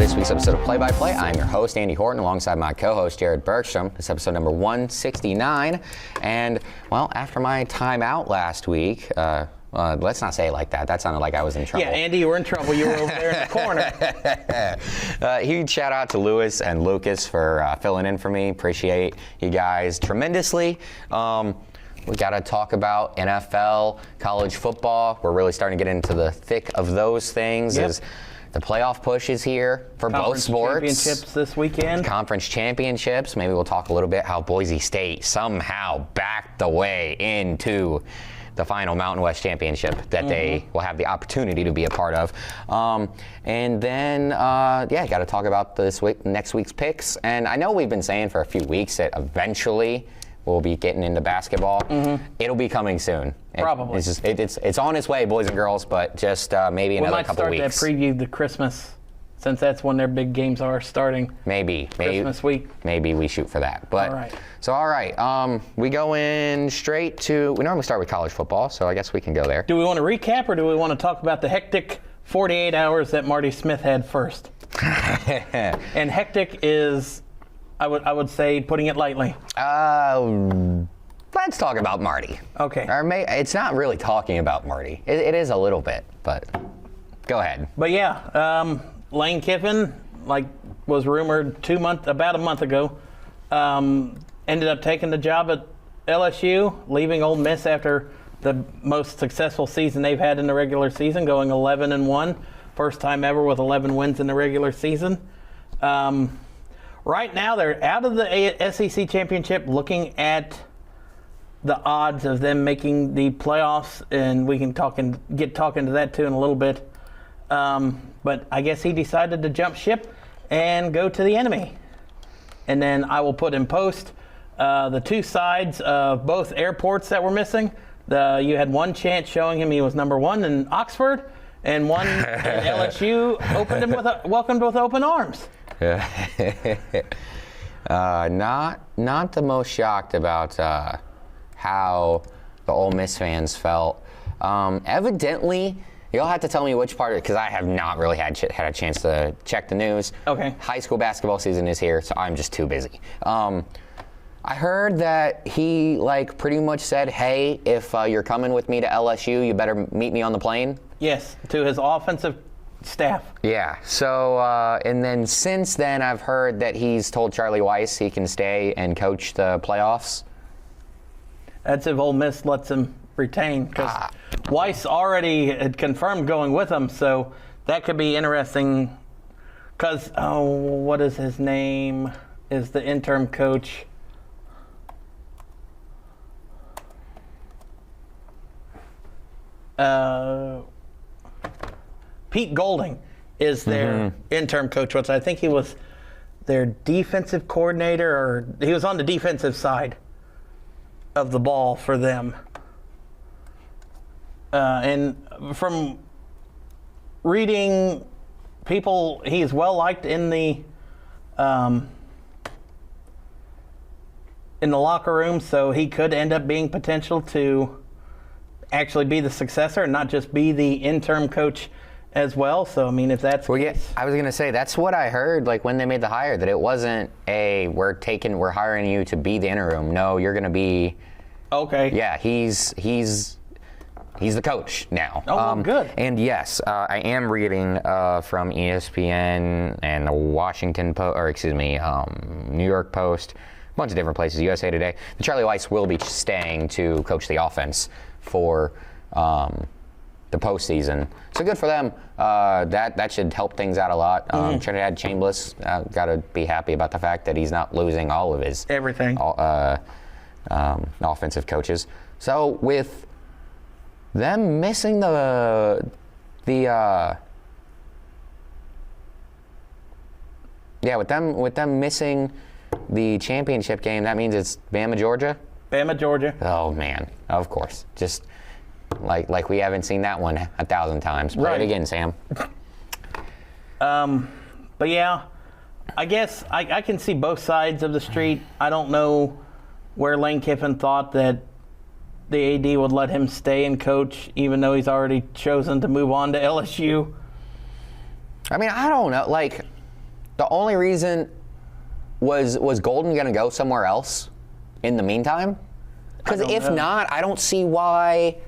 this week's episode of Play by Play. I'm your host, Andy Horton, alongside my co-host, Jared Bergstrom. This is episode number 169. And, well, after my time out last week, let's not say it like that. That sounded like I was in trouble. Yeah, Andy, you were in trouble. You were over there in the corner. Huge shout out to Lewis and Lucas for filling in for me. Appreciate you guys tremendously. We got to talk about NFL, college football. We're really starting to get into the thick of those things. Yep. As the playoff push is here for both sports. Championships this weekend. Conference championships. Maybe we'll talk a little bit how Boise State somehow backed the way into the final Mountain West Championship that they will have the opportunity to be a part of. And then, got to talk about next week's picks. And I know we've been saying for a few weeks that eventually we'll be getting into basketball. It'll be coming soon. Probably. It's on its way, boys and girls, but just maybe another couple weeks. We might start that preview the Christmas, since that's when their big games are starting. Maybe Christmas week. Maybe we shoot for that. But all right. So all right, we go in straight to. We normally start with college football, so I guess we can go there. Do we want to recap, or do we want to talk about the hectic 48 hours that Marty Smith had first? And hectic is, I would say, putting it lightly. Let's talk about Marty. Okay. It's not really talking about Marty. It is a little bit, but go ahead. But yeah, Lane Kiffin, was rumored about a month ago, ended up taking the job at LSU, leaving Ole Miss after the most successful season they've had in the regular season, going 11-1, first time ever with 11 wins in the regular season. Right now, they're out of the SEC championship, looking at the odds of them making the playoffs, and we can get talking to that too in a little bit. But I guess he decided to jump ship and go to the enemy. And then I will put in post the two sides of both airports that were missing. You had one chant showing him he was number one in Oxford, and one at LSU welcomed with open arms. Not the most shocked about how the Ole Miss fans felt. Evidently, you'll have to tell me which part, because I have not really had a chance to check the news. Okay. High school basketball season is here, so I'm just too busy. I heard that he pretty much said, hey, if you're coming with me to LSU, you better meet me on the plane. Yes, to his offensive staff. Yeah, so, and then since then, I've heard that he's told Charlie Weis he can stay and coach the playoffs. That's if Ole Miss lets him retain, because Weiss already had confirmed going with him, so that could be interesting. Because, what is his name? Is the interim coach? Pete Golding is their interim coach, which I think he was their defensive coordinator, or he was on the defensive side of the ball for them. And from reading people, he's well liked in the locker room, so he could end up being potential to actually be the successor and not just be the interim coach as well. So, I mean, if that's... Well, yeah, I was going to say, that's what I heard, when they made the hire, that it wasn't we're hiring you to be the interim. No, you're going to be... Okay. Yeah, he's the coach now. Oh, well, good. And yes, I am reading from ESPN and the Washington Post, New York Post, a bunch of different places, USA Today. The Charlie Weis will be staying to coach the offense for the postseason. So good for them. That should help things out a lot. Trinidad Chambliss got to be happy about the fact that he's not losing all of his everything. Offensive coaches. So with them missing with them missing the championship game, that means it's Bama, Georgia? Bama, Georgia. Oh, man. Of course. Just like we haven't seen that one 1,000 times. Play it again, Sam. But yeah, I guess I can see both sides of the street. I don't know where Lane Kiffin thought that the AD would let him stay and coach, even though he's already chosen to move on to LSU. I mean, I don't know. The only reason was Golden going to go somewhere else in the meantime? Because if not, I don't see why.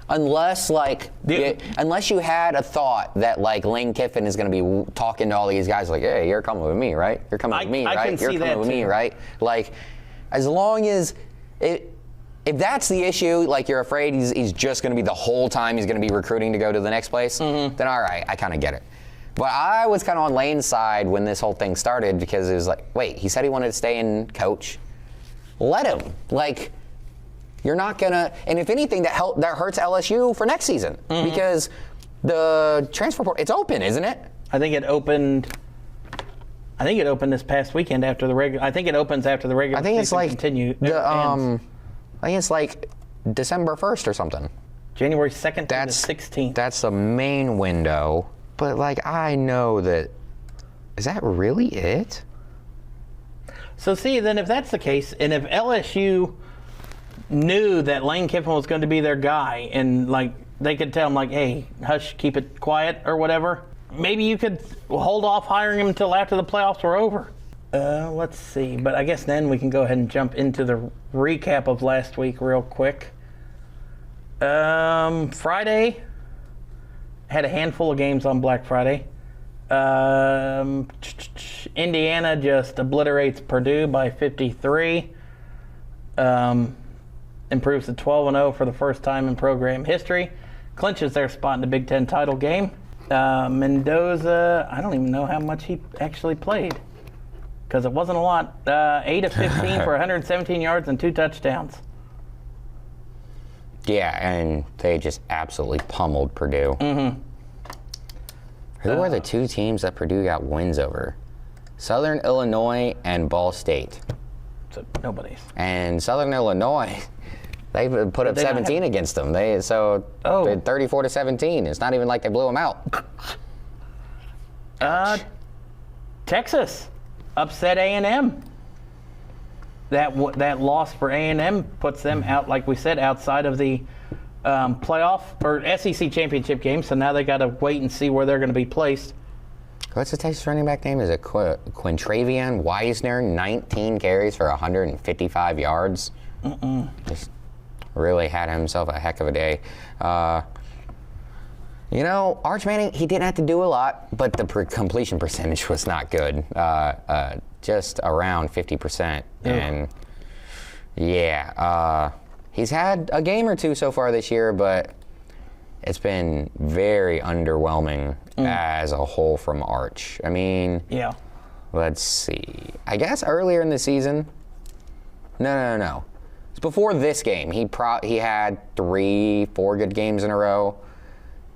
Unless unless you had a thought that like Lane Kiffin is going to be talking to all these guys like, hey, you're coming with me, right? You're coming with me, right? You're coming with me, right? Like, as long as if that's the issue, like you're afraid he's just going to be the whole time he's going to be recruiting to go to the next place, then all right, I kind of get it. But I was kind of on Lane's side when this whole thing started because it was like, wait, he said he wanted to stay and coach. Let him. Like, you're not gonna, and if anything, that hurts LSU for next season because the transfer portal, it's open, isn't it? I think it opened this past weekend after the regular. I think it opens after the regular. I think it's season like continue. I think it's like December 1st or something. January 2nd to the 16th. That's the main window. But like, I know that. Is that really it? So see, then if that's the case, and if LSU knew that Lane Kiffin was going to be their guy, and like they could tell him like, hey, hush, keep it quiet or whatever, maybe you could hold off hiring him until after the playoffs were over. Let's see, but I guess then we can go ahead and jump into the recap of last week real quick. Friday had a handful of games on Black Friday. Indiana just obliterates Purdue by 53. Improves to 12-0 for the first time in program history. Clinches their spot in the Big Ten title game. Mendoza, I don't even know how much he actually played because it wasn't a lot. 8 of 15 for 117 yards and 2 touchdowns. Yeah, and they just absolutely pummeled Purdue. Who are the two teams that Purdue got wins over? Southern Illinois and Ball State. So nobody's. And Southern Illinois, they put up 17 against them. They 34-17. It's not even like they blew them out. Texas upset A&M. That loss for A&M puts them out, like we said, outside of the playoff or SEC championship game. So now they got to wait and see where they're going to be placed. What's the Texas running back name? Is it Quintravian Weisner? 19 carries for 155 yards. Just really had himself a heck of a day. Arch Manning, he didn't have to do a lot, but the completion percentage was not good. Just around 50%. And he's had a game or two so far this year, but it's been very underwhelming as a whole from Arch. I mean, let's see. I guess earlier in the season. No. It's before this game. He had 3-4 good games in a row.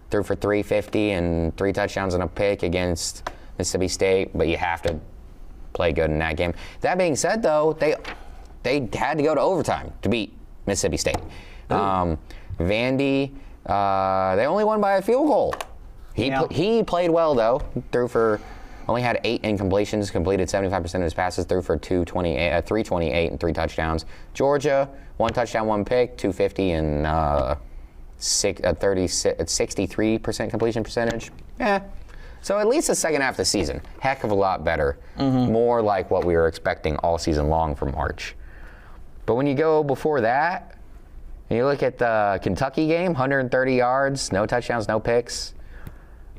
Threw for 350 and 3 touchdowns and a pick against Mississippi State, but you have to play good in that game. That being said, though, they had to go to overtime to beat Mississippi State. Vandy, they only won by a field goal. He played well, though. Only had 8 incompletions, completed 75% of his passes, threw for 328 and 3 touchdowns. Georgia, 1 touchdown, 1 pick, 250 and 63% completion percentage. So at least the second half of the season, heck of a lot better. More like what we were expecting all season long from Arch. But when you go before that, and you look at the Kentucky game, 130 yards, no touchdowns, no picks.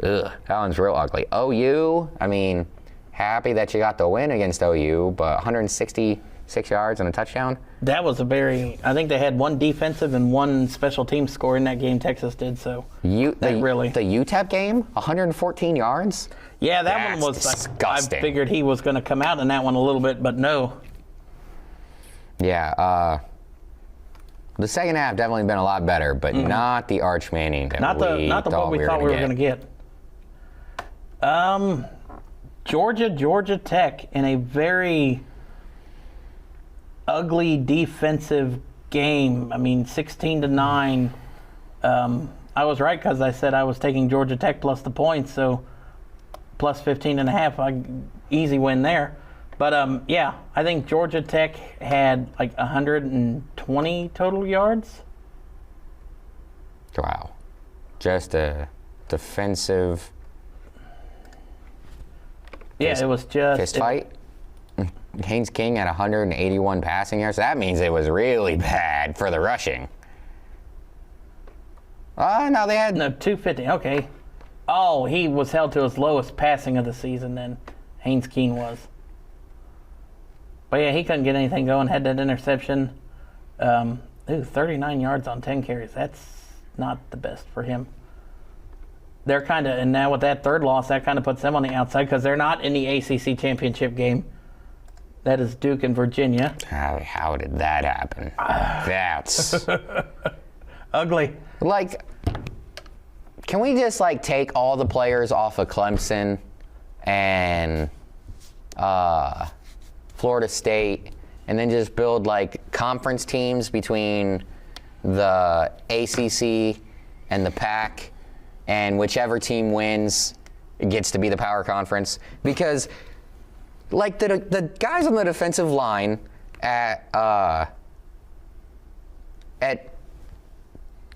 Ugh, that one's real ugly. OU, I mean, happy that you got the win against OU, but 166 yards and a touchdown. That was I think they had 1 defensive and 1 special team score in that game, Texas did, so The UTEP game, 114 yards? Yeah, that one was disgusting. I figured he was going to come out in that one a little bit, but no. Yeah, the second half definitely been a lot better, but not the Arch Manning that not the what we thought we were going to get. Georgia Tech in a very ugly defensive game. I mean, 16-9. I was right because I said I was taking Georgia Tech plus the points, so plus 15.5. Easy win there. But I think Georgia Tech had like 120 total yards. Wow. Just a defensive Yeah, it was just fist fight. Haynes King had 181 passing yards. That means it was really bad for the rushing. No, they had... No, 250. Okay. Oh, he was held to his lowest passing of the season then. Haynes King was. But yeah, he couldn't get anything going. Had that interception. 39 yards on 10 carries. That's not the best for him. They're kind of, and now with that third loss, that kind of puts them on the outside because they're not in the ACC championship game. That is Duke and Virginia. How did that happen? That's... Ugly. Like, can we just, like, take all the players off of Clemson and Florida State and then just build, like, conference teams between the ACC and the PAC, and whichever team wins gets to be the power conference? Because, like, the guys on the defensive line at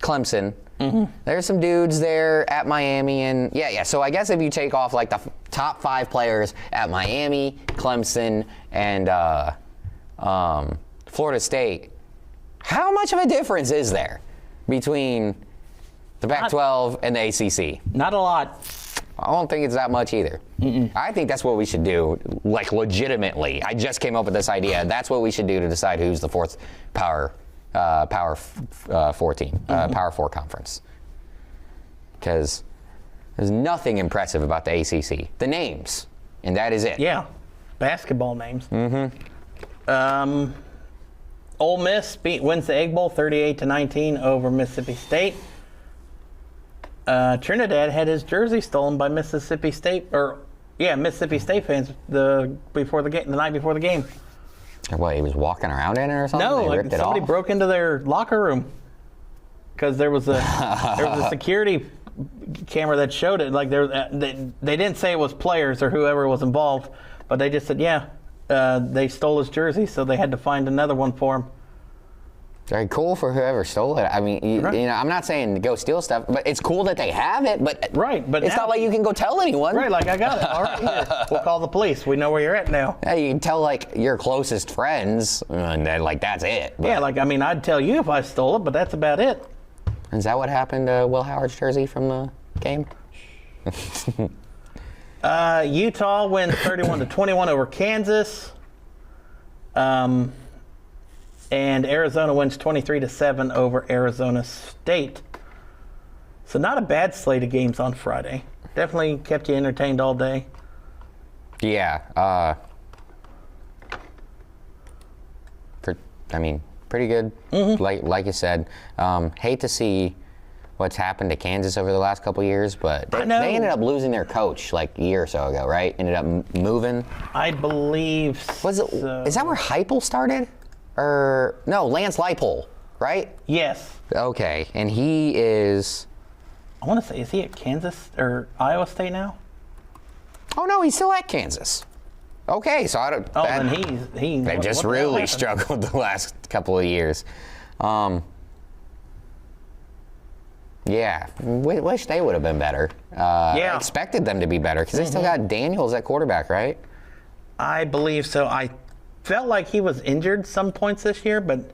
Clemson, there's some dudes there at Miami, and yeah. So I guess if you take off like the top 5 players at Miami, Clemson, and Florida State, how much of a difference is there between the Pac-12 and the ACC? Not a lot. I don't think it's that much either. I think that's what we should do, like, legitimately. I just came up with this idea. That's what we should do to decide who's the 4th Power 4 team, Power 4 conference. Because there's nothing impressive about the ACC. The names, and that is it. Yeah, basketball names. Ole Miss wins the Egg Bowl 38-19 over Mississippi State. Trinidad had his jersey stolen by Mississippi State fans the night before the game. What, he was walking around in it or something? No, They like ripped it somebody off? broke into their locker room because there was a security camera that showed it. Like they didn't say it was players or whoever was involved, but they just said they stole his jersey, so they had to find another one for him. Very cool for whoever stole it. I mean, you know, I'm not saying go steal stuff, but it's cool that they have it. But but it's not like you can go tell anyone. Right, like I got it. All right, here. We'll call the police. We know where you're at now. Yeah, you can tell like your closest friends, and then like that's it. But Yeah, like I mean, I'd tell you if I stole it, but that's about it. is that what happened to Will Howard's jersey from the game? Utah wins 31-21 over Kansas. And Arizona wins 23-7 over Arizona State. So not a bad slate of games on Friday. Definitely kept you entertained all day. Yeah. Pretty good. Like you said. Hate to see what's happened to Kansas over the last couple years, but they ended up losing their coach like a year or so ago, right? Ended up moving. I believe. Is that where Heupel started? Or no, Lance Leipold, right? Yes. Okay, and he is. I want to say, is he at Kansas or Iowa State now? Oh no, he's still at Kansas. Okay, so I don't. Then he. They just really struggled the last couple of years. Yeah, wish they would have been better. I expected them to be better because they still got Daniels at quarterback, right? I believe so. I felt like he was injured some points this year, but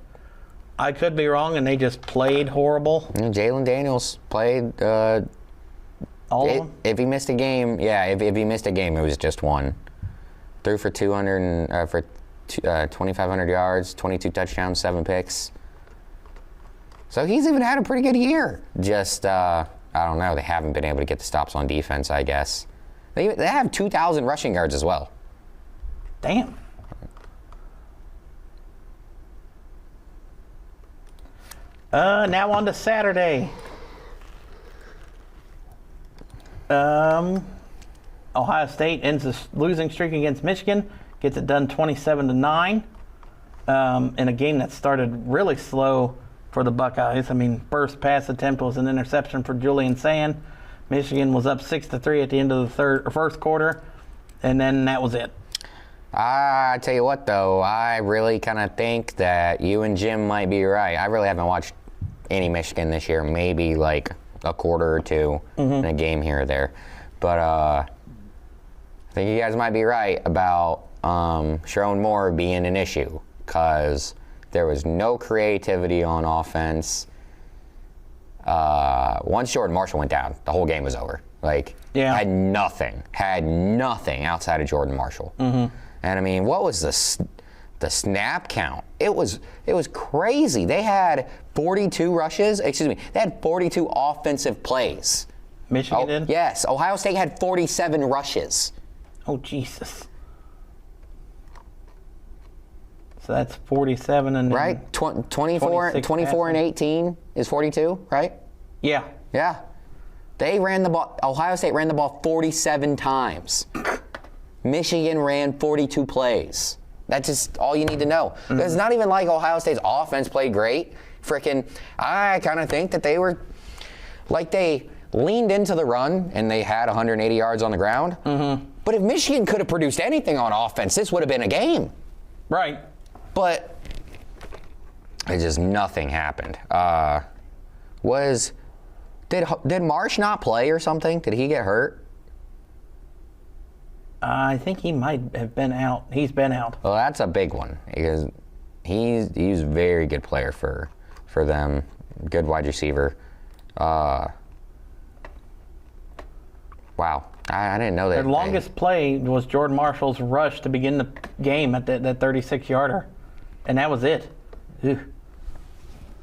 I could be wrong, and they just played horrible. Jalen Daniels played. All of them? If he missed a game, if he missed a game, it was just one. Threw for 2,500 yards, 22 touchdowns, 7 picks. So he's even had a pretty good year. Just, I don't know, they haven't been able to get the stops on defense, I guess. They have 2,000 rushing yards as well. Damn. Now on to Saturday. Ohio State ends the losing streak against Michigan, gets it done 27-9 in a game that started really slow for the Buckeyes. I mean, first pass attempt was an interception for Julian Sand. Michigan was up 6-3 at the end of the first quarter, and then that was it. I tell you what, though, I really kind of think that you and Jim might be right. I really haven't watched any Michigan this year, maybe like a quarter or two in a game here or there. But I think you guys might be right about Sharon Moore being an issue, because there was no creativity on offense. Once Jordan Marshall went down, the whole game was over. Like, had nothing outside of Jordan Marshall. Mm-hmm. And I mean, what was the snap count? It was crazy. They had 42 rushes. Excuse me. They had 42 offensive plays. Michigan did? Yes. Ohio State had 47 rushes. Oh, Jesus. So that's 47 and right? 24 and 18 is 42, right? Yeah. Yeah. They ran the ball. Ohio State ran the ball 47 times. Michigan ran 42 plays. That's just all you need to know. Mm-hmm. It's not even like Ohio State's offense played great. I kind of think that they were, like, they leaned into the run and they had 180 yards on the ground. Mm-hmm. But if Michigan could have produced anything on offense, this would have been a game. Right. But it just nothing happened. Did Marsh not play or something? Did he get hurt? I think he might have been out. He's been out. Well, that's a big one, because he's a very good player for them. Good wide receiver. Wow. I didn't know that. Their longest play was Jordan Marshall's rush to begin the game at that 36-yarder. And that was it. Ew.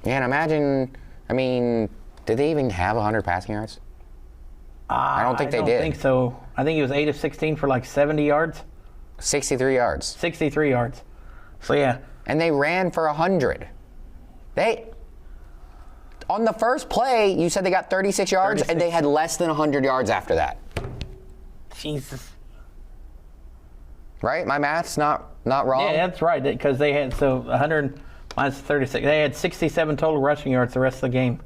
Yeah, and imagine, I mean, did they even have 100 passing yards? I don't think they did. I don't think so. I think he was 8 of 16 for like 70 yards. 63 yards. 63 yards. So, yeah. And they ran for 100. On the first play, you said they got 36 yards, 36. And they had less than 100 yards after that. Jesus. Right? My math's not wrong? Yeah, that's right, because they had, 100 minus 36. They had 67 total rushing yards the rest of the game.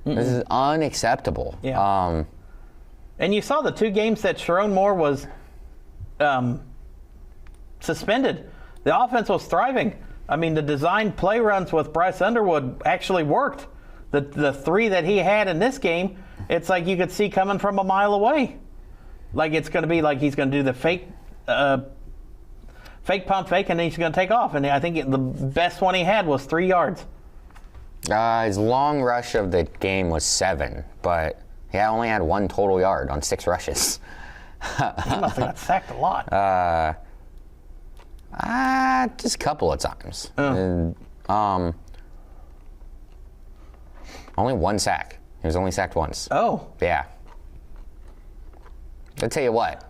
This is unacceptable. Yeah. And you saw the 2 games that Sharon Moore was suspended. The offense was thriving. I mean, the design play runs with Bryce Underwood actually worked. The 3 that he had in this game, it's like you could see coming from a mile away. Like, it's going to be like he's going to do the fake pump fake, and then he's going to take off. And I think the best one he had was 3 yards. His long rush of the game was 7, but he only had 1 total yard on 6 rushes. He must have got sacked a lot. Just a couple of times. Only 1 sack. He was only sacked once. Oh. Yeah. I'll tell you what.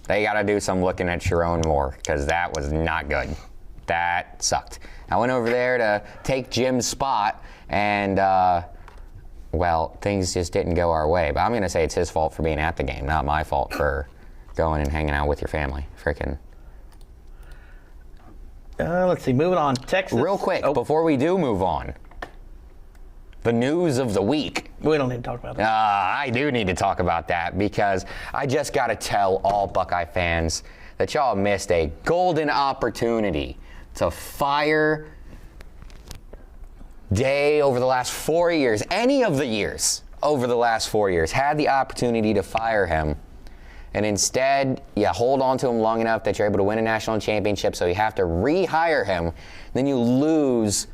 They got to do some looking at Sharon Moore, because that was not good. That sucked. I went over there to take Jim's spot, and, things just didn't go our way. But I'm going to say it's his fault for being at the game, not my fault for going and hanging out with your family. Freaking. Let's see. Moving on. Texas. Real quick, before we do move on, the news of the week. We don't need to talk about that. I do need to talk about that, because I just got to tell all Buckeye fans that y'all missed a golden opportunity to fire Day over the last 4 years. Any of the years over the last 4 years had the opportunity to fire him. And instead, you hold on to him long enough that you're able to win a national championship, so you have to rehire him. Then you lose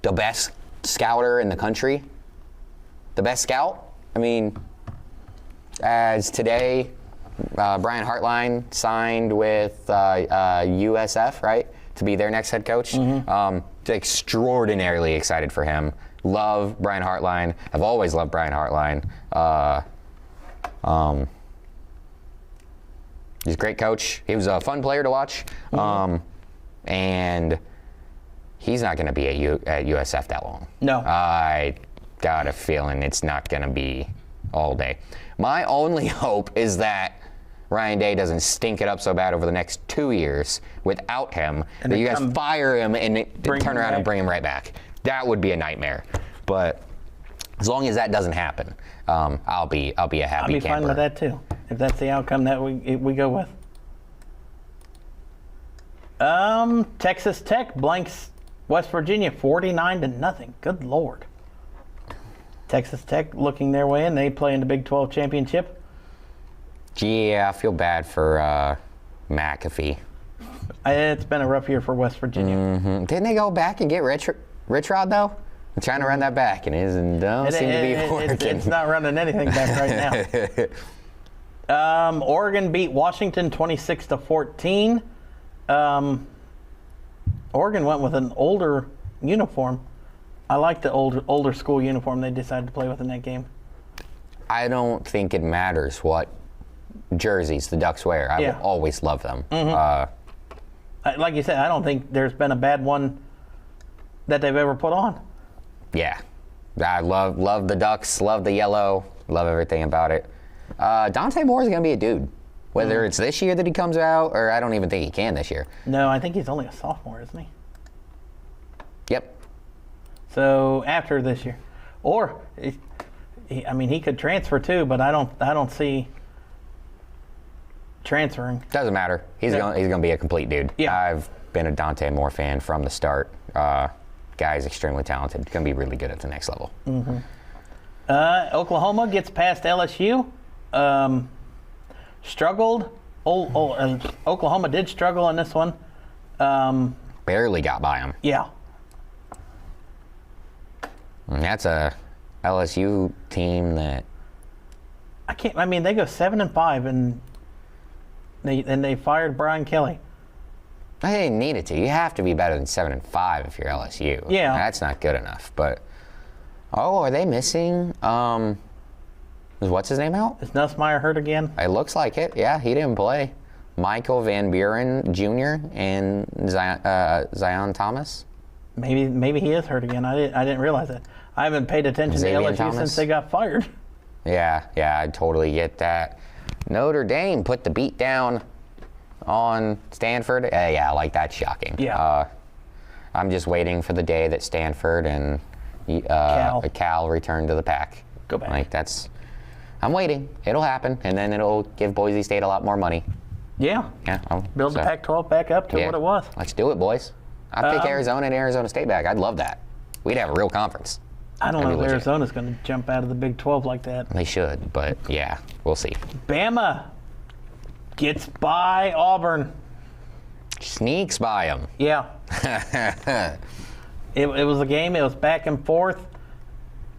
the best scouter in the country. The best scout. I mean, as today, Brian Hartline signed with USF, right, to be their next head coach. Mm-hmm. Extraordinarily excited for him. Love Brian Hartline. I've always loved Brian Hartline. He's a great coach. He was a fun player to watch. Mm-hmm. And he's not going to be at USF that long. No. I got a feeling it's not going to be all day. My only hope is that Ryan Day doesn't stink it up so bad over the next 2 years without him, and that you guys fire him and turn around and bring him right back. That would be a nightmare. But as long as that doesn't happen, I'll be a happy camper. I'll be fine with that too, if that's the outcome that we go with. Texas Tech blanks West Virginia 49-0. Good Lord. Texas Tech looking their way in. They play in the Big 12 championship. Yeah, I feel bad for McAfee. It's been a rough year for West Virginia. Didn't they go back and get Rich Rod though? I'm trying to run that back, and it don't seem to be working. It's not running anything back right now. Oregon beat Washington 26-14. Oregon went with an older uniform. I like the older school uniform they decided to play with in that game. I don't think it matters what jerseys the Ducks wear. I will always love them. Like you said, I don't think there's been a bad one that they've ever put on. Yeah. I love the Ducks, love the yellow, love everything about it. Dante Moore is going to be a dude. Whether it's this year that he comes out, or I don't even think he can this year. No, I think he's only a sophomore, isn't he? Yep. So after this year. Or, he could transfer too, but I don't see transferring. Doesn't matter. He's gonna be a complete dude. Yeah. I've been a Dante Moore fan from the start. Guy's extremely talented. Gonna be really good at the next level. Oklahoma gets past LSU. Struggled. Oklahoma did struggle in this one. Barely got by him. Yeah. And that's a LSU team that They go 7-5 and they fired Brian Kelly. they didn't need it to. You have to be better than 7-5 if you're LSU. Yeah. That's not good enough. But are they missing? Is what's his name out? Is Nussmeier hurt again? It looks like it. Yeah, he didn't play. Michael Van Buren Jr. and Zion Thomas. Maybe he is hurt again. I didn't realize that. I haven't paid attention Xavier to LSU Thomas? since they got fired. Yeah, I totally get that. Notre Dame put the beat down on Stanford. I like that. Shocking. Yeah. I'm just waiting for the day that Stanford and Cal return to the pack. Go back. I'm waiting. It'll happen, and then it'll give Boise State a lot more money. Yeah. Yeah. Build the Pac-12 back up to what it was. Let's do it, boys. I'd pick Arizona and Arizona State back. I'd love that. We'd have a real conference. I don't That'd know be if legit. Arizona's going to jump out of the Big 12 like that. They should, but yeah, we'll see. Bama gets by Auburn. Sneaks by them. Yeah. It was a game. It was back and forth.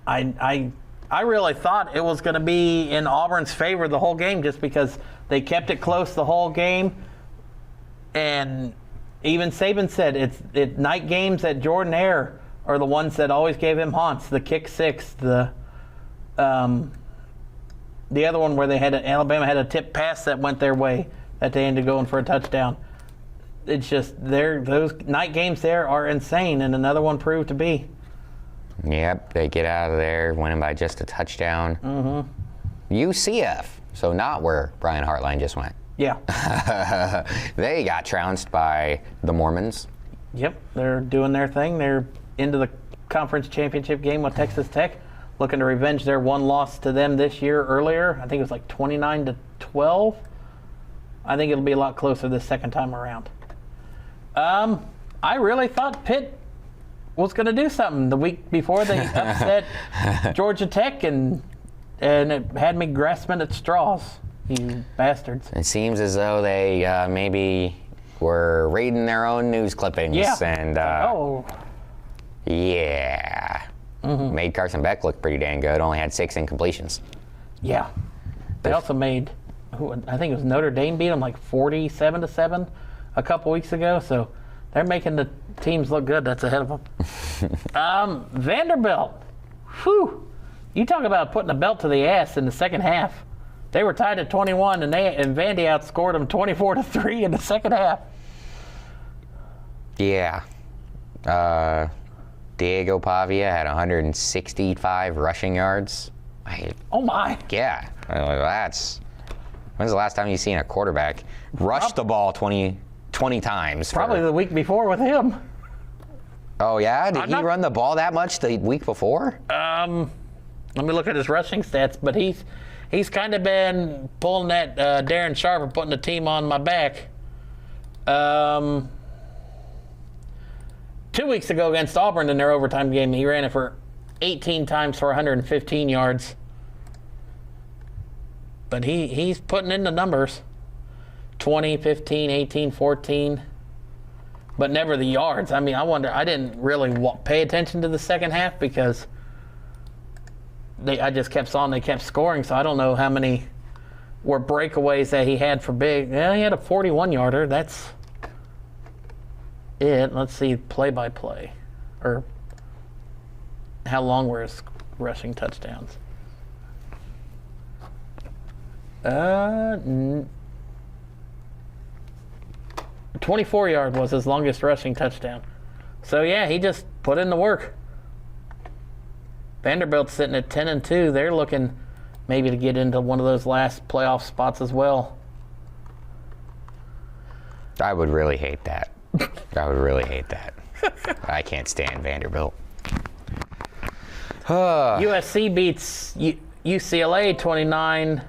I really thought it was going to be in Auburn's favor the whole game just because they kept it close the whole game. And even Saban said night games at Jordan Hare are the ones that always gave him haunts. The kick six, the other one where Alabama had a tip pass that went their way that they ended up going for a touchdown. It's just those night games there are insane, and another one proved to be. Yep, they get out of there winning by just a touchdown. UCF, so not where Brian Hartline just went. Yeah. They got trounced by the Mormons. Yep, they're doing their thing. They're into the conference championship game with Texas Tech, looking to revenge their one loss to them this year earlier. I think it was like 29-12. I think it'll be a lot closer this second time around. I really thought Pitt was going to do something the week before they upset Georgia Tech, and it had me grasping at straws. You bastards. It seems as though they maybe were reading their own news clippings. Yeah. And made Carson Beck look pretty dang good. Only had 6 incompletions. Yeah. They also made, I think it was Notre Dame beat them like 47-7 a couple weeks ago. So they're making the teams look good. That's ahead of them. Vanderbilt. Whew. You talk about putting a belt to the ass in the second half. They were tied at 21, and Vandy outscored them 24-3 in the second half. Yeah. Diego Pavia had 165 rushing yards. Oh, my. Yeah. When's the last time you've seen a quarterback rush the ball 20 times? Probably the week before with him. Oh, yeah? Did he run the ball that much the week before? Let me look at his rushing stats, but he's kind of been pulling that Darren Sharp and putting the team on my back. 2 weeks ago against Auburn in their overtime game, he ran it for 18 times for 115 yards. But he's putting in the numbers. 20, 15, 18, 14. But never the yards. I mean, I didn't really pay attention to the second half because I just kept on. They kept scoring, so I don't know how many were breakaways that he had for big. Yeah, he had a 41-yarder. That's it. Let's see play-by-play. Or how long were his rushing touchdowns? 24-yard was his longest rushing touchdown. So, yeah, he just put in the work. Vanderbilt's sitting at 10-2. They're looking maybe to get into one of those last playoff spots as well. I would really hate that. I would really hate that. I can't stand Vanderbilt. USC beats UCLA 29-10.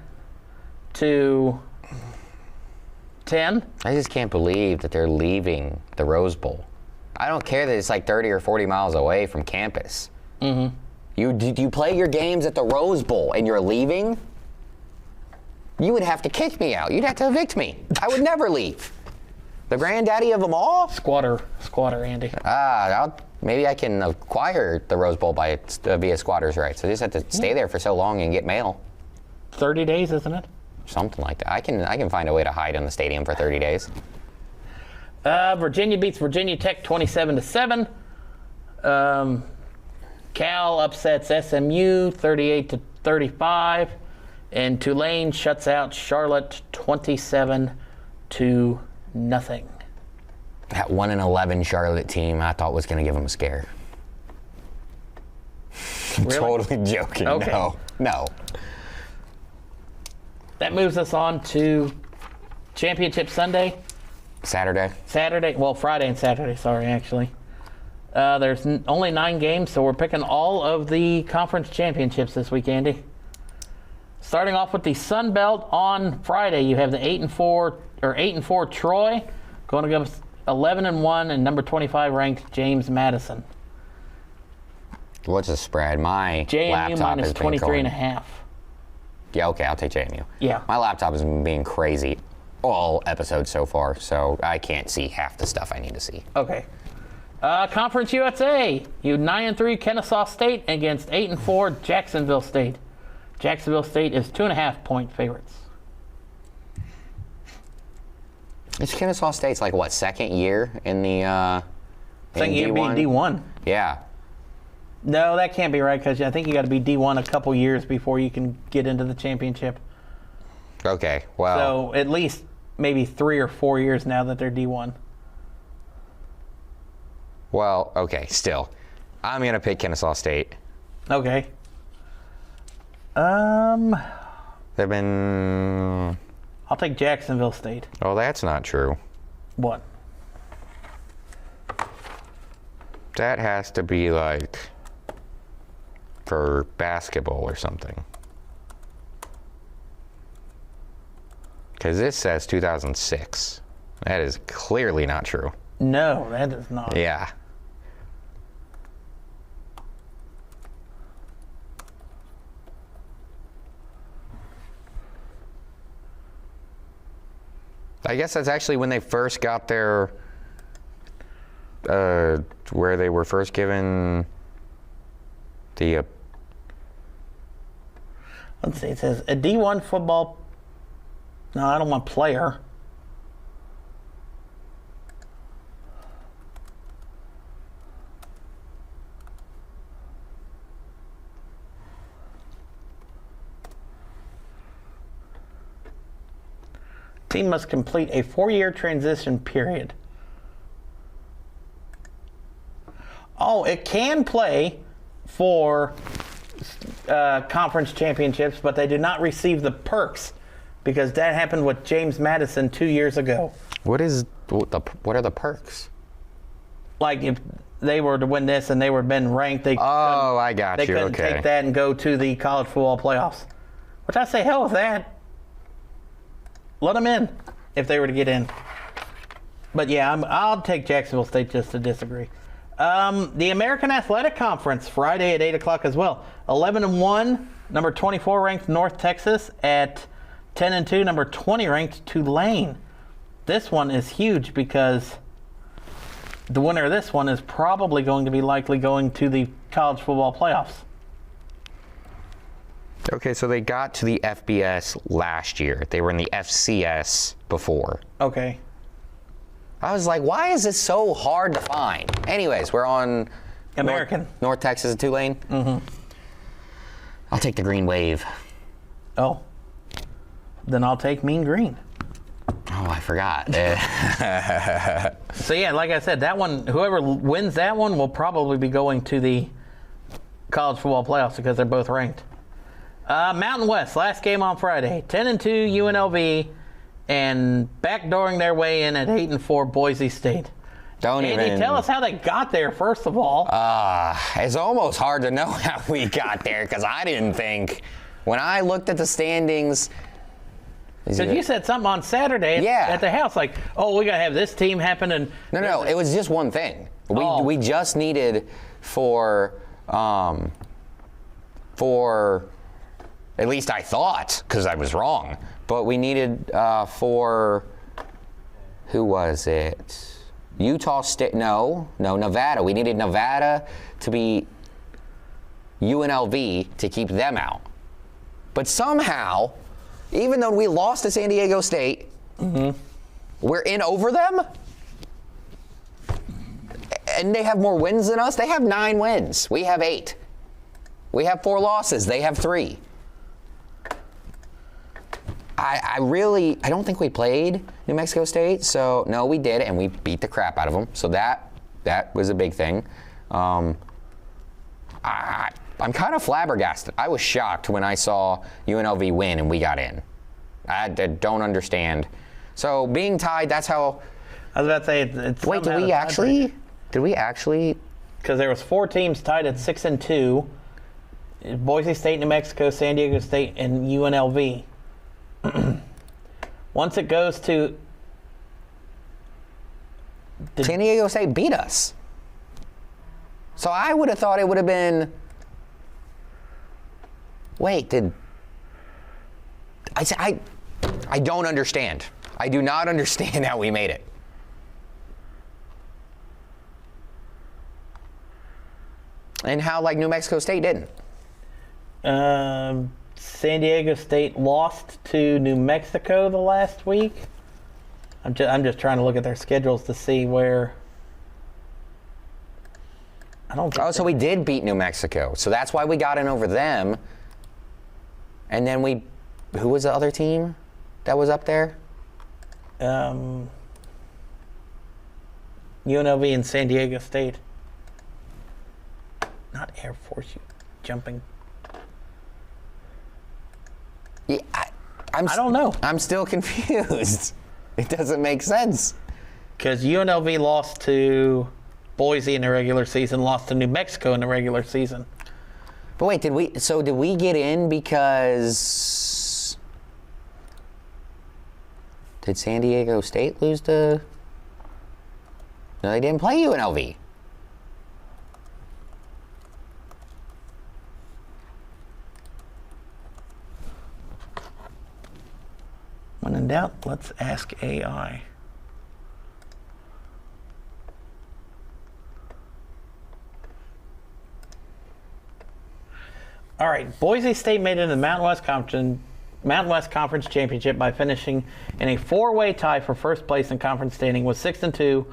I just can't believe that they're leaving the Rose Bowl. I don't care that it's like 30 or 40 miles away from campus. Mm-hmm. You play your games at the Rose Bowl and you're leaving? You would have to kick me out. You'd have to evict me. I would never leave. The granddaddy of them all? Squatter Andy. Maybe I can acquire the Rose Bowl via squatter's rights. I just have to stay there for so long and get mail. 30 days, isn't it? Something like that. I can find a way to hide in the stadium for 30 days. Virginia beats Virginia Tech 27-7. Cal upsets SMU 38-35, and Tulane shuts out Charlotte 27-0. That 1-11 Charlotte team, I thought was going to give them a scare. Really? Totally joking. Okay. No. That moves us on to Championship Sunday. Saturday. Friday and Saturday, sorry, actually. There's only 9 games, so we're picking all of the conference championships this week, Andy. Starting off with the Sun Belt on Friday, you have the 8-4 Troy going against 11-1 and number 25 ranked James Madison. What's the spread? My JMU laptop minus has been 23.5. Yeah, okay, I'll take JMU. Yeah. My laptop has been being crazy all episodes so far, so I can't see half the stuff I need to see. Okay. Conference USA, you 9-3 Kennesaw State against 8-4 Jacksonville State. Jacksonville State is 2.5-point favorites. It's Kennesaw State's like what, second year in the Second year being D1. Yeah. No, that can't be right because I think you got to be D1 a couple years before you can get into the championship. Okay, well. So at least maybe 3 or 4 years now that they're D1. Well, okay, still. I'm going to pick Kennesaw State. Okay. They've been... I'll take Jacksonville State. Oh, that's not true. What? That has to be like for basketball or something. Because this says 2006. That is clearly not true. No, that is not. Yeah. I guess that's actually when they first got their, where they were first given the, Let's see, it says a D1 football, no, I don't want player. Team must complete a 4-year transition period. Oh, it can play for conference championships, but they do not receive the perks because that happened with James Madison 2 years ago. what are the perks? Like if they were to win this and they were been ranked, they I got they you. couldn't Okay. take that and go to the college football playoffs. Which I say, hell with that. Let them in if they were to get in. But yeah, I'll take Jacksonville State just to disagree. The American Athletic Conference, Friday at 8 o'clock as well. 11-1, number 24 ranked North Texas at 10-2, number 20 ranked Tulane. This one is huge because the winner of this one is probably going to be likely going to the college football playoffs. Okay, so they got to the FBS last year. They were in the FCS before. Okay. I was like, why is this so hard to find? Anyways, we're on American. North Texas and Tulane. Mm-hmm. I'll take the green wave. Oh. Then I'll take Mean Green. Oh, I forgot. So yeah, like I said, that one, whoever wins that one will probably be going to the college football playoffs because they're both ranked. Mountain West, last game on Friday. 10-2 UNLV, and backdooring their way in at 8-4 Boise State. Andy, tell us how they got there, first of all. It's almost hard to know how we got there because I didn't think, when I looked at the standings. Because you said something on Saturday at the house, like, oh, we got to have this team happen. And No, it was just one thing. We just needed for at least I thought, because I was wrong, but we needed for, who was it? Utah State, no, Nevada. We needed Nevada to beat UNLV to keep them out. But somehow, even though we lost to San Diego State, we're in over them? And they have more wins than us? They have 9 wins. We have 8. We have 4 losses. They have 3. I don't think we played New Mexico State, so no, we did, and we beat the crap out of them. So that was a big thing. I'm kind of flabbergasted. I was shocked when I saw UNLV win and we got in. I don't understand. So being tied, that's how. I was about to say it's. Wait, did we actually? Because there was 4 teams tied at 6-2. Boise State, New Mexico, San Diego State, and UNLV. Once it goes to San Diego State beat us. So I would have thought it would have been. Wait, I don't understand. I do not understand how we made it. And how, like, New Mexico State didn't. San Diego State lost to New Mexico the last week. I'm just trying to look at their schedules to see where. I don't think. Oh, so we did beat New Mexico. So that's why we got in over them. And then who was the other team that was up there? UNLV and San Diego State. Not Air Force, jumping. Yeah, I don't know. I'm still confused. It doesn't make sense. Because UNLV lost to Boise in the regular season, lost to New Mexico in the regular season. But wait, did we get in because did San Diego State lose to? No, they didn't play UNLV. When in doubt, let's ask AI. All right, Boise State made it in the Mountain West Conference Championship by finishing in a 4-way tie for first place in conference standing with 6-2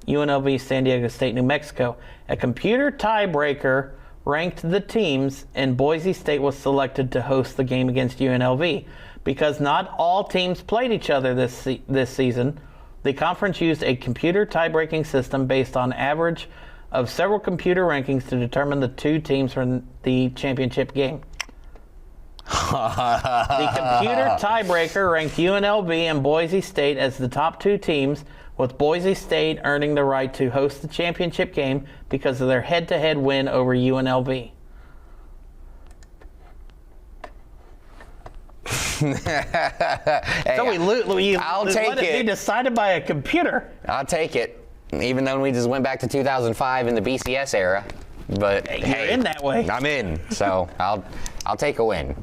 UNLV, San Diego State, New Mexico. A computer tiebreaker ranked the teams, and Boise State was selected to host the game against UNLV. Because not all teams played each other this season, the conference used a computer tie-breaking system based on average of several computer rankings to determine the 2 teams from the championship game. The computer tiebreaker ranked UNLV and Boise State as the top 2 teams, with Boise State earning the right to host the championship game because of their head-to-head win over UNLV. Hey, So I'll take it be decided by a computer. I'll take it. even though we just went back to 2005 in the BCS era. But You're in that way. I'm in, so I'll take a win.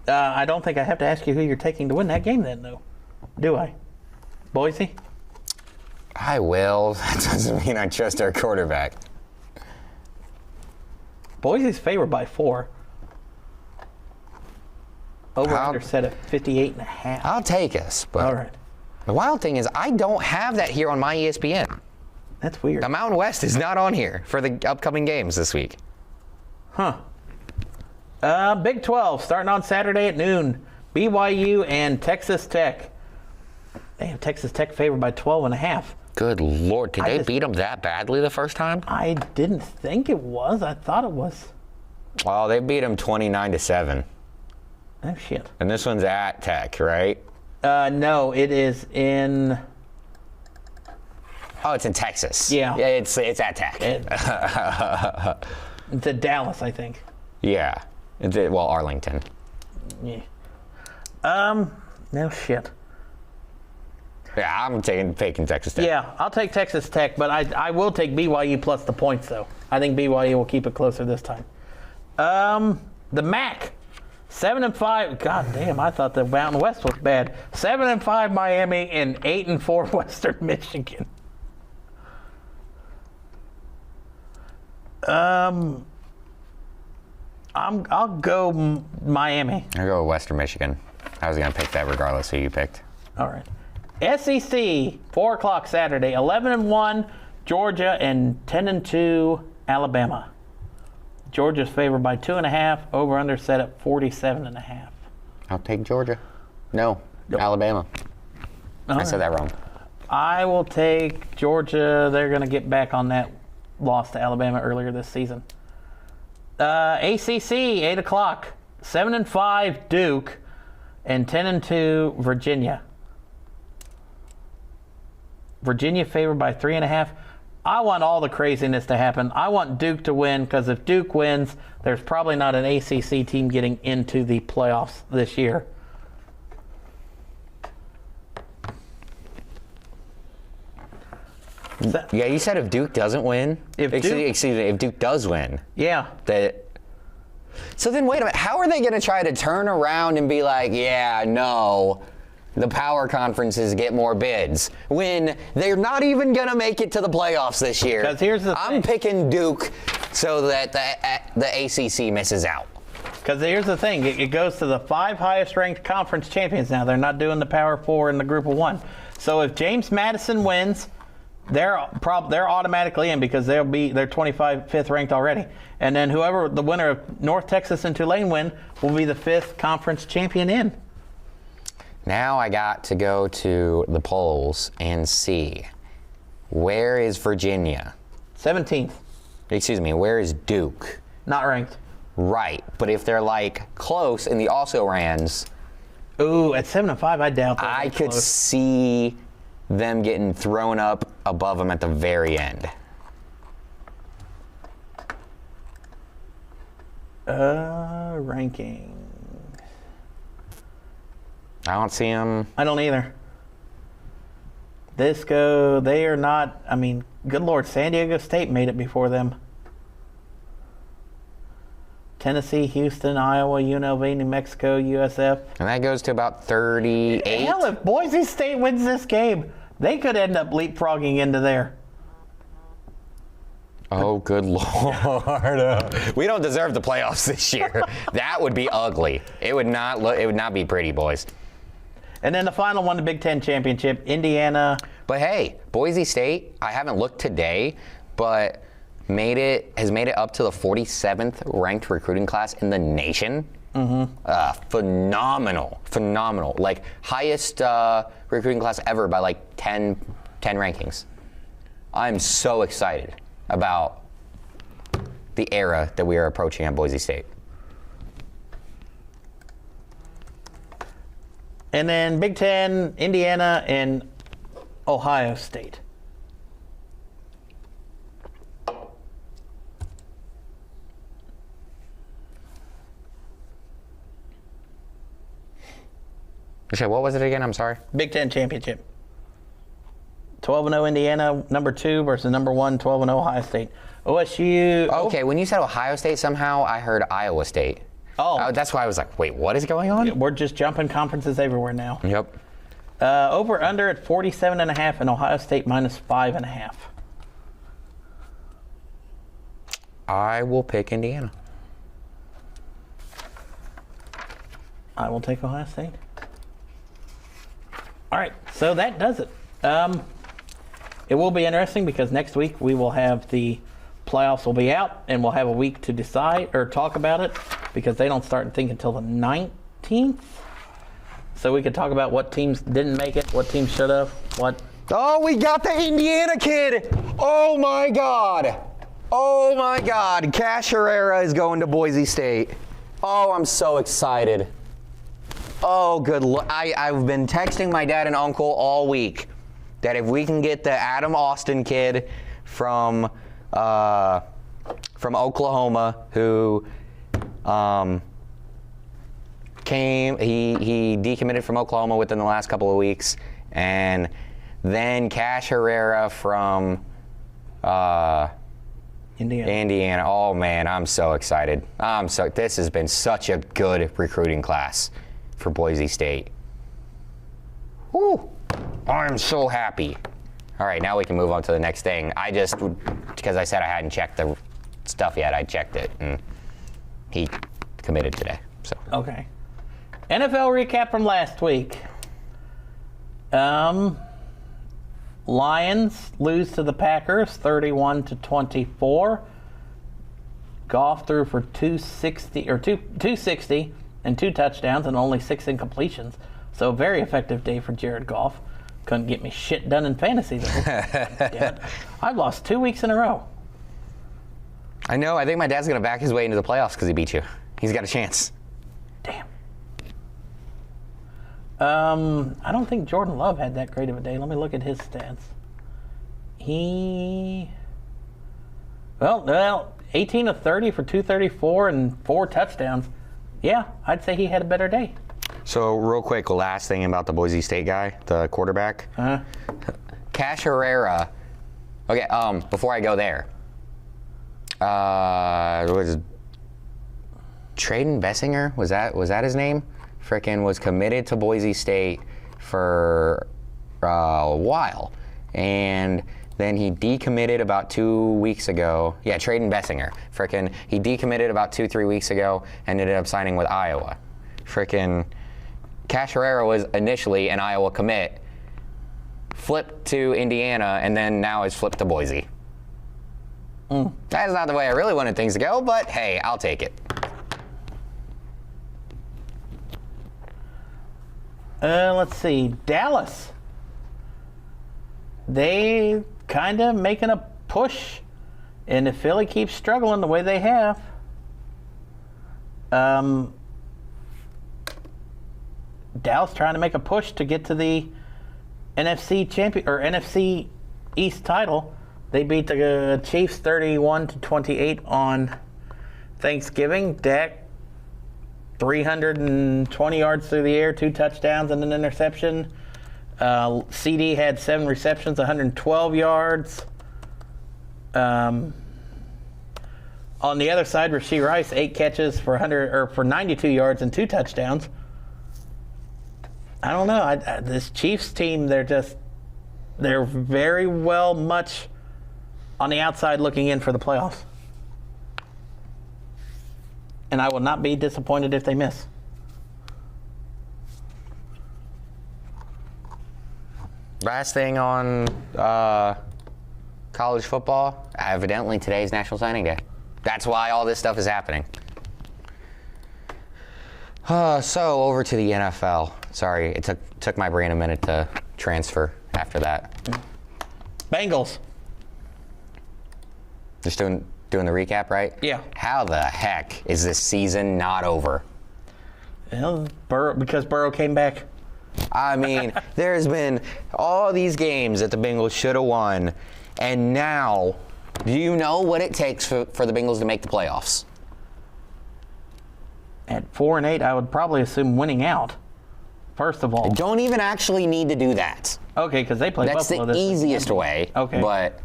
I don't think I have to ask you who you're taking to win that game then, though. Do I? Boise? I will. That doesn't mean I trust our quarterback. Boise's favored by 4. Over I'll- under set at 58.5. I'll take us, but All right. the wild thing is I don't have that here on my ESPN. That's weird. The Mountain West is not on here for the upcoming games this week. Huh. Big 12 starting on Saturday at noon. BYU and Texas Tech. They have Texas Tech favored by 12.5. Good Lord, did I they just- beat them that badly the first time? I didn't think it was. I thought it was. Well, they beat them 29-7. Oh, shit. And this one's at Tech, right? No, it is in. Oh, it's in Texas. Yeah. Yeah, it's at Tech. It's at Dallas, I think. Yeah. Well, Arlington. Yeah. No shit. Yeah, I'm taking Texas Tech. Yeah, I'll take Texas Tech, but I will take BYU plus the points, though. I think BYU will keep it closer this time. The MAC, 7-5. God damn, I thought the Mountain West was bad. 7-5 Miami and 8-4 Western Michigan. I'll go Miami. I'll go with Western Michigan. I was going to pick that regardless who you picked. All right. SEC, 4 o'clock Saturday, 11-1 Georgia and 10-2 Alabama. Georgia's favored by 2.5. Over under set at 47.5. I'll take Georgia. No, Alabama. I said that wrong. I will take Georgia. They're going to get back on that loss to Alabama earlier this season. ACC, 8 o'clock, 7-5 Duke and 10-2 Virginia. Virginia favored by 3.5. I want all the craziness to happen. I want Duke to win because if Duke wins, there's probably not an ACC team getting into the playoffs this year. Yeah, you said if Duke doesn't win. Excuse me, if Duke does win. Yeah. So then wait a minute. How are they going to try to turn around and be like, yeah, no, the power conferences get more bids when they're not even going to make it to the playoffs this year? Because here's the I'm picking Duke so that the ACC misses out. Because here's the thing. It goes to the 5 highest ranked conference champions now. They're not doing the Power 4 in the Group of 1. So if James Madison wins, they're automatically in because they're 25th ranked already. And then whoever the winner of North Texas and Tulane win will be the 5th conference champion in. Now I got to go to the polls and see where is Virginia? 17th. Excuse me, where is Duke? Not ranked. Right, but if they're like close in the also-rans, Ooh, at 7-5, I doubt that. I could see them getting thrown up above them at the very end. Ranking. I don't see them. I don't either. They are not, I mean, good Lord, San Diego State made it before them. Tennessee, Houston, Iowa, UNLV, New Mexico, USF. And that goes to about 38. Hell, if Boise State wins this game, they could end up leapfrogging into there. Oh, good Lord. We don't deserve the playoffs this year. That would be ugly. It would not be pretty, boys. And then the final one, the Big Ten Championship, Indiana. But hey, Boise State, I haven't looked today, but has made it up to the 47th ranked recruiting class in the nation. Mm-hmm. Phenomenal. Like highest recruiting class ever by like 10 rankings. I'm so excited about the era that we are approaching at Boise State. And then Big Ten, Indiana, and Ohio State. What was it again? I'm sorry. Big Ten Championship. 12-0 Indiana, number 2 versus number 1, 12-0 Ohio State. OSU. Okay, when you said Ohio State, somehow I heard Iowa State. Oh, That's why I was like, wait, what is going on? we're just jumping conferences everywhere now. Yep. Over under at 47.5 and Ohio State minus 5.5. I will pick Indiana. I will take Ohio State. All right, so that does it. It will be interesting because next week we will have the playoffs will be out and we'll have a week to decide or talk about it because they don't start, I think, until the 19th. So we could talk about what teams didn't make it, what teams should have, what. Oh, we got the Indiana kid. Oh, my God. Oh, my God. Cash Herrera is going to Boise State. Oh, I'm so excited. Oh, good. I've been texting my dad and uncle all week that if we can get the Adam Austin kid from Oklahoma who he decommitted from Oklahoma within the last couple of weeks, and then Cash Herrera from Indiana. Oh man, I'm so excited. This has been such a good recruiting class for Boise State. Woo! I'm so happy. All right, now we can move on to the next thing. Because I said I hadn't checked the stuff yet, I checked it, and he committed today. So. Okay. NFL recap from last week. Lions lose to the Packers 31-24. Goff threw for 260 and 2 touchdowns and only 6 incompletions. So a very effective day for Jared Goff. Couldn't get me shit done in fantasy though. Yeah. I've lost 2 weeks in a row. I know. I think my dad's gonna back his way into the playoffs because he beat you. He's got a chance. Damn. I don't think Jordan Love had that great of a day. Let me look at his stats. Well, 18 of 30 for 234 and 4 touchdowns. Yeah, I'd say he had a better day. So real quick, last thing about the Boise State guy, the quarterback. Cash Herrera. Okay, before I go there. Was Traden Bessinger? Was that his name? Frickin' was committed to Boise State for a while. And then he decommitted about 2 weeks ago. Yeah, Traden Bessinger. Frickin' he decommitted about 2-3 weeks ago and ended up signing with Iowa. Frickin' Cash Herrera was initially an Iowa commit, flipped to Indiana, and then now is flipped to Boise. That's not the way I really wanted things to go, but hey, I'll take it. Let's see. Dallas. They kind of making a push, and if Philly keeps struggling the way they have, Dallas trying to make a push to get to the NFC champion or NFC East title. They beat the Chiefs 31-28 on Thanksgiving. Dak 320 yards through the air, 2 touchdowns and an interception. CD had 7 receptions, 112 yards. On the other side, Rashee Rice 8 catches for 92 yards and 2 touchdowns. I don't know. This Chiefs team, they're very well much on the outside looking in for the playoffs. And I will not be disappointed if they miss. Last thing on college football, evidently today's National Signing Day. That's why all this stuff is happening. So over to the NFL. Sorry, it took my brain a minute to transfer after that. Bengals. Just doing the recap, right? Yeah. How the heck is this season not over? Well, because Burrow came back. I mean, there's been all these games that the Bengals should have won, and now, do you know what it takes for the Bengals to make the playoffs? At 4-8, I would probably assume winning out. First of all. Don't even actually need to do that. Okay, because they play That's Buffalo the this week. easiest way. Okay. But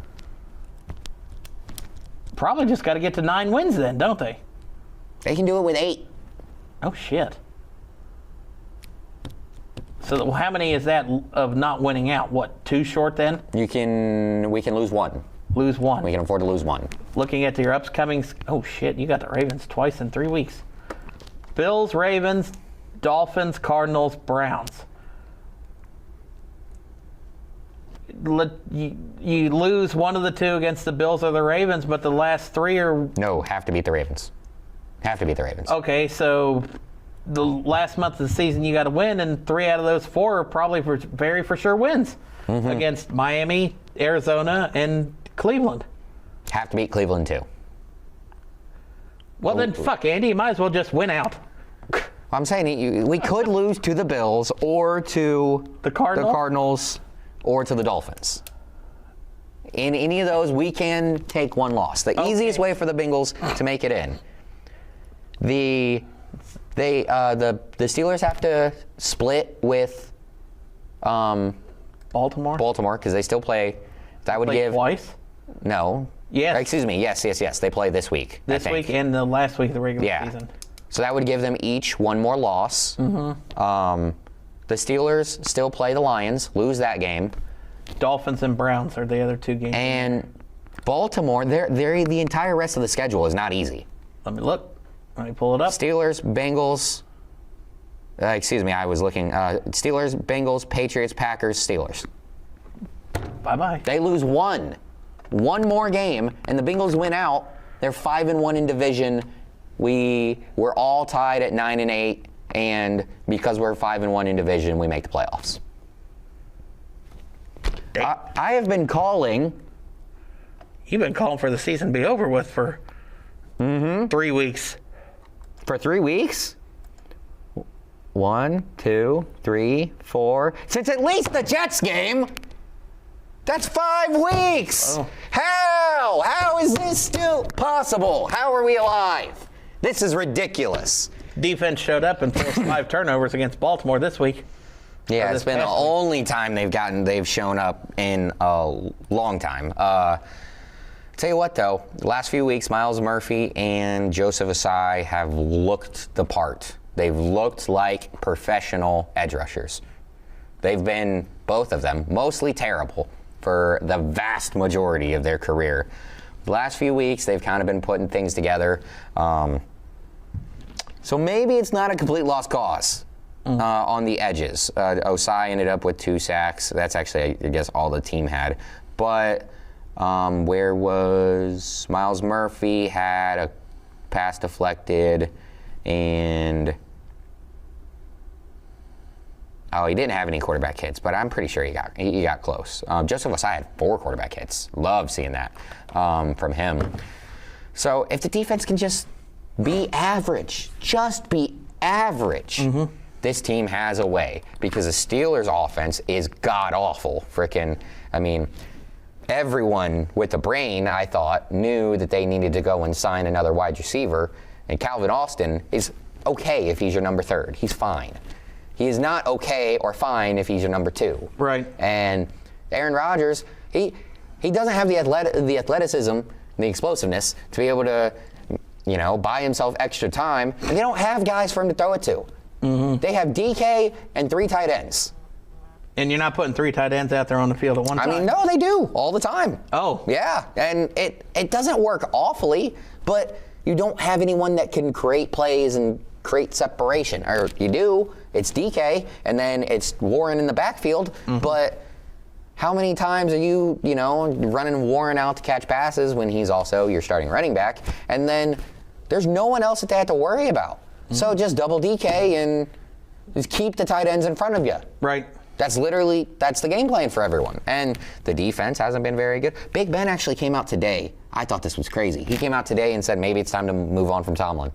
Probably just got to get to 9 wins then, don't they? they can do it with 8. Oh, shit. So how many is that of not winning out? What, 2 short then? We can lose 1. Lose 1. We can afford to lose 1. Looking at your upcoming... Oh, shit, you got the Ravens twice in 3 weeks. Bills, Ravens, Dolphins, Cardinals, Browns. You lose one of the 2 against the Bills or the Ravens, but the last 3 are... No, have to beat the Ravens. Have to beat the Ravens. Okay, so the last month of the season you got to win, and 3 out of those 4 are probably for sure wins against Miami, Arizona, and Cleveland. Have to beat Cleveland too. Well, then fuck, Andy, you might as well just win out. I'm saying we could lose to the Bills or to The Cardinals? or to the Dolphins. In any of those, we can take 1 loss. The easiest way for the Bengals to make it in. The Steelers have to split with Baltimore? Baltimore because they still play. That would Play give twice? no. Yes. Excuse me. Yes. They play this week. I This think. week and the last week of the regular Yeah. season. So that would give them each 1 more loss. The Steelers still play the Lions, lose that game, Dolphins and Browns are the other 2 games. and Baltimore. The entire rest of the schedule is not easy. Let me look. Let me pull it up. Steelers, Bengals. Excuse me, I was looking. Steelers, Bengals, Patriots, Packers, Steelers. Bye-bye. They lose 1 more game, and the Bengals win out. They're 5-1 in division. We're all tied at 9-8, and because we're 5-1 in division, we make the playoffs. I have been calling. You've been calling for the season to be over with for 3 weeks. For 3 weeks? 1, 2, 3, 4. Since at least the Jets game. That's 5 weeks. Oh. How? How is this still possible? How are we alive? This is ridiculous. Defense showed up and forced 5 turnovers against Baltimore this week. Yeah, Or it's this been the past week. only time they've shown up in a long time. Tell you what, though, the last few weeks, Myles Murphy and Joseph Asai have looked the part. They've looked like professional edge rushers. They've been, both of them, mostly terrible for the vast majority of their career. The last few weeks, they've kind of been putting things together. So maybe it's not a complete lost cause on the edges. Osai ended up with 2 sacks. That's actually, I guess, all the team had. But where was Myles Murphy? Had a pass deflected, and he didn't have any quarterback hits, but I'm pretty sure he got close. Joseph Osai had 4 quarterback hits. Love seeing that from him. So if the defense can just be average, this team has a way, because the Steelers' offense is god-awful. Everyone with a brain, I thought, knew that they needed to go and sign another wide receiver, and Calvin Austin is okay if he's your number 3rd. He's fine. He is not okay or fine if he's your number 2. Right. And Aaron Rodgers, he doesn't have the athleticism, the explosiveness to be able to, buy himself extra time. And they don't have guys for him to throw it to. They have DK and 3 tight ends. And you're not putting 3 tight ends out there on the field at one time. No, they do all the time. Oh. Yeah, and it doesn't work awfully, but you don't have anyone that can create plays and create separation. Or you do, it's DK, and then it's Warren in the backfield, but how many times are you, running Warren out to catch passes when he's also your starting running back, and then there's no one else that they have to worry about. So just double DK and just keep the tight ends in front of you. Right. That's the game plan for everyone. And the defense hasn't been very good. Big Ben actually came out today. I thought this was crazy. He came out today and said maybe it's time to move on from Tomlin.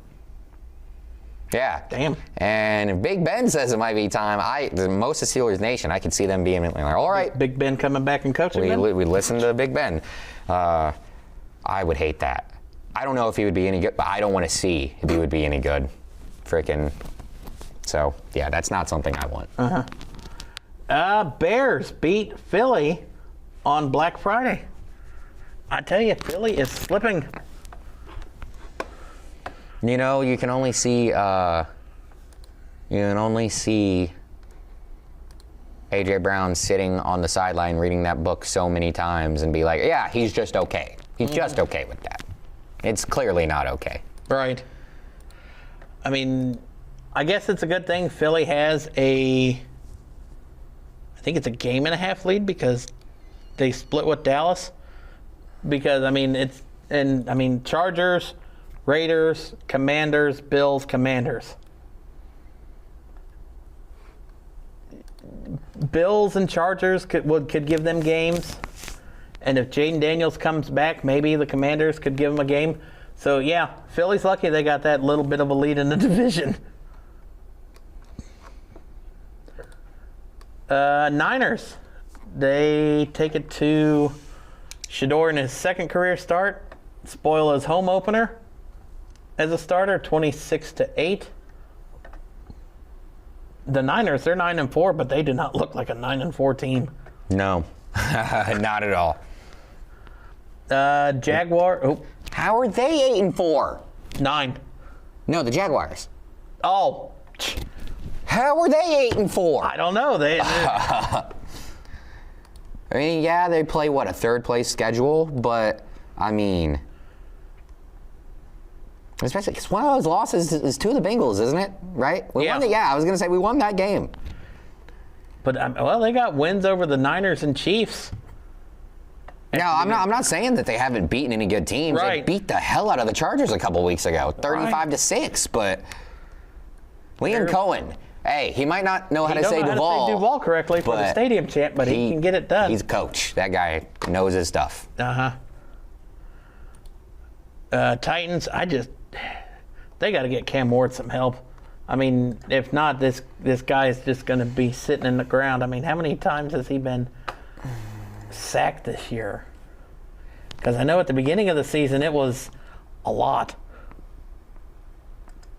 Yeah. Damn. And if Big Ben says it might be time, most of Steelers Nation, I could see them being like, all right. Big Ben coming back and coaching We listen to Big Ben. I would hate that. I don't know if he would be any good, but I don't want to see if he would be any good. So, yeah, that's not something I want. Bears beat Philly on Black Friday. I tell you, Philly is slipping. You know, you can only see AJ Brown sitting on the sideline reading that book so many times and be like, yeah, he's just okay. He's just okay with that. It's clearly not okay. Right. I mean, I guess it's a good thing Philly has I think it's a game and a half lead because they split with Dallas. Because, I mean, Chargers, Raiders, Commanders, Bills, Commanders. Bills and Chargers could give them games. And if Jaden Daniels comes back, maybe the Commanders could give them a game. So, yeah, Philly's lucky they got that little bit of a lead in the division. Niners, they take it to Shedeur in his second career start, spoil his home opener as a starter, 26-8. The Niners, they're 9-4, but they do not look like a 9-4 team. No, not at all. How are they 8-4? 9. No, the Jaguars. Oh. How are they 8-4? I don't know. I mean, yeah, they play, a third place schedule? But, I mean, especially because one of those losses is to the Bengals, isn't it? Right? Yeah. I was going to say we won that game. But, they got wins over the Niners and Chiefs. No, I'm not saying that they haven't beaten any good teams. Right. They beat the hell out of the Chargers a couple weeks ago, 35-6. But Liam Cohen, hey, he might not know how to say Duval correctly for the stadium chant, but he can get it done. He's a coach. That guy knows his stuff. Titans, they got to get Cam Ward some help. I mean, if not, this guy is just going to be sitting in the ground. I mean, how many times has he been sacked this year? Because I know at the beginning of the season it was a lot.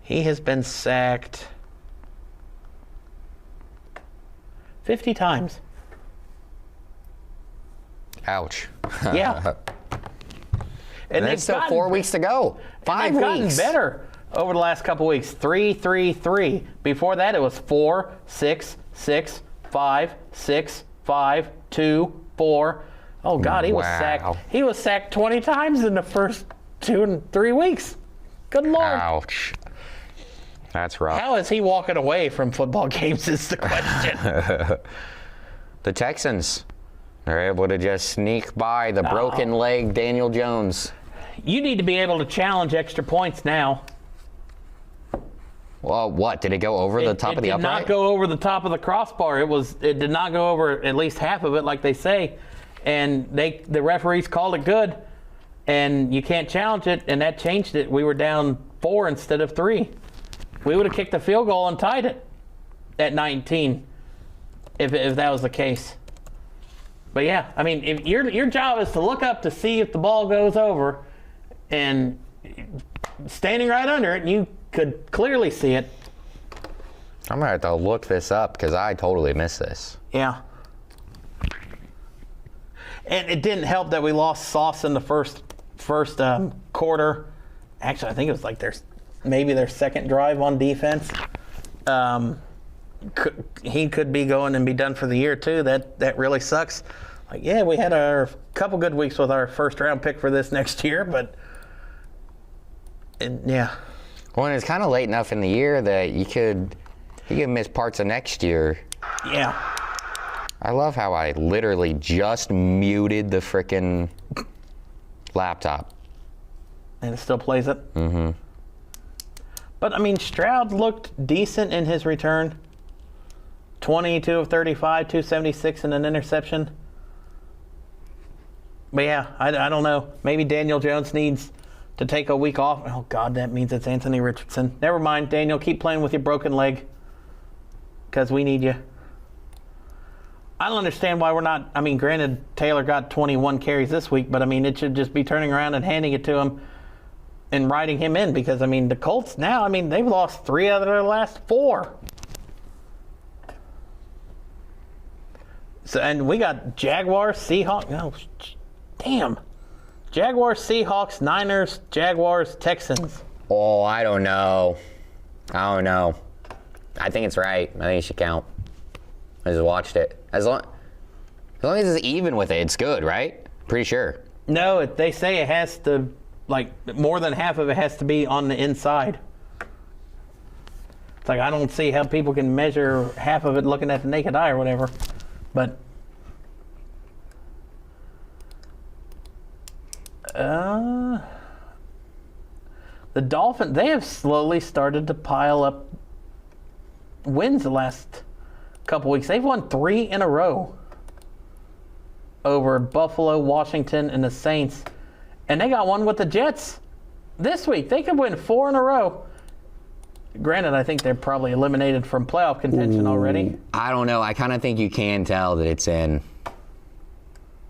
He has been sacked 50 times. Ouch. Yeah. And there's still 4 weeks to go. 5 weeks. They've gotten better over the last couple weeks. 3-3-3. Before that, it was 4-6-6, 5-6-5, 2-4. Oh God, he was sacked. He was sacked 20 times in the first 2 and 3 weeks. Good Lord. Ouch. That's rough. How is he walking away from football games is the question. The Texans are able to just sneak by the broken leg Daniel Jones. You need to be able to challenge extra points now. Well, what? Did it go over the top of the upright? It did not go over the top of the crossbar. It did not go over at least half of it, like they say. And the referees called it good. And you can't challenge it, and that changed it. We were down 4 instead of 3. We would have kicked the field goal and tied it at 19 if that was the case. But yeah, I mean, if your job is to look up to see if the ball goes over, and standing right under it, and you could clearly see it. I'm gonna have to look this up because I totally missed this. Yeah. And it didn't help that we lost Sauce in the first quarter. Actually, I think it was like their second drive on defense. He could be going and be done for the year too. That really sucks. Like, yeah, we had our couple good weeks with our first round pick for this next year, but yeah. Well, and it's kind of late enough in the year that he could miss parts of next year. Yeah. I love how I literally just muted the frickin' laptop. And it still plays it? Mm-hmm. But, I mean, Stroud looked decent in his return. 22 of 35, 276 and an interception. But, yeah, I don't know. Maybe Daniel Jones needs to take a week off. Oh, God, that means it's Anthony Richardson. Never mind, Daniel. Keep playing with your broken leg because we need you. I don't understand why we're not. I mean, granted, Taylor got 21 carries this week, but, I mean, it should just be turning around and handing it to him and riding him in because, I mean, the Colts now, I mean, they've lost 3 out of their last 4. So, and we got Jaguars, Seahawks. No, damn. Jaguars, Seahawks, Niners, Jaguars, Texans. Oh, I don't know. I don't know. I think it's right. I think it should count. I just watched it. As long as it's even with it, it's good, right? Pretty sure. No, they say it has to, like, more than half of it has to be on the inside. It's like, I don't see how people can measure half of it looking at the naked eye or whatever. But, the Dolphins, they have slowly started to pile up wins the last couple weeks. They've won 3 in a row over Buffalo, Washington, and the Saints. And they got one with the Jets this week. They could win 4 in a row. Granted, I think they're probably eliminated from playoff contention already. I don't know. I kind of think you can tell that it's in.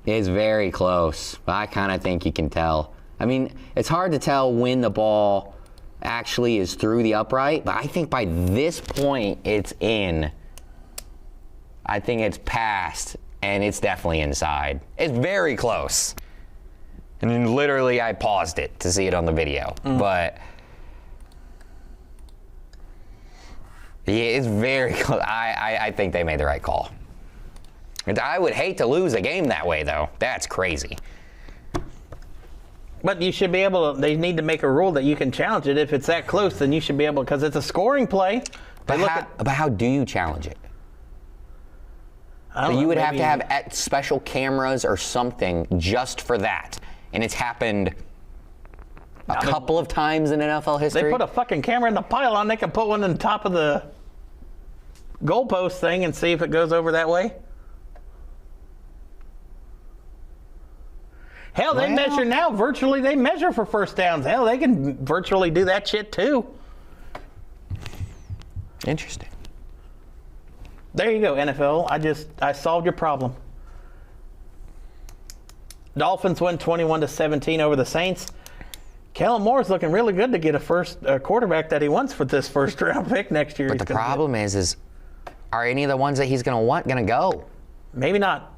It's very close, but I kind of think you can tell. I mean, it's hard to tell when the ball actually is through the upright, but I think by this point it's in. I think it's past, and it's definitely inside. It's very close. And then literally I paused it to see it on the video, but yeah, it's very close. I think they made the right call. And I would hate to lose a game that way, though. That's crazy. But you should be able to, they need to make a rule that you can challenge it. If it's that close, then you should be able, because it's a scoring play. But how do you challenge it? I don't know, you would have to have special cameras or something just for that. And it's happened a couple of times in NFL history. They put a fucking camera in the pylon. They can put one on the top of the goalpost thing and see if it goes over that way. Hell, they measure now virtually. They measure for first downs. Hell, they can virtually do that shit too. Interesting. There you go, NFL. I solved your problem. Dolphins win 21-17 over the Saints. Kellen Moore's looking really good to get a quarterback that he wants for this first round pick next year. But the problem is are any of the ones that he's going to want going to go? Maybe not.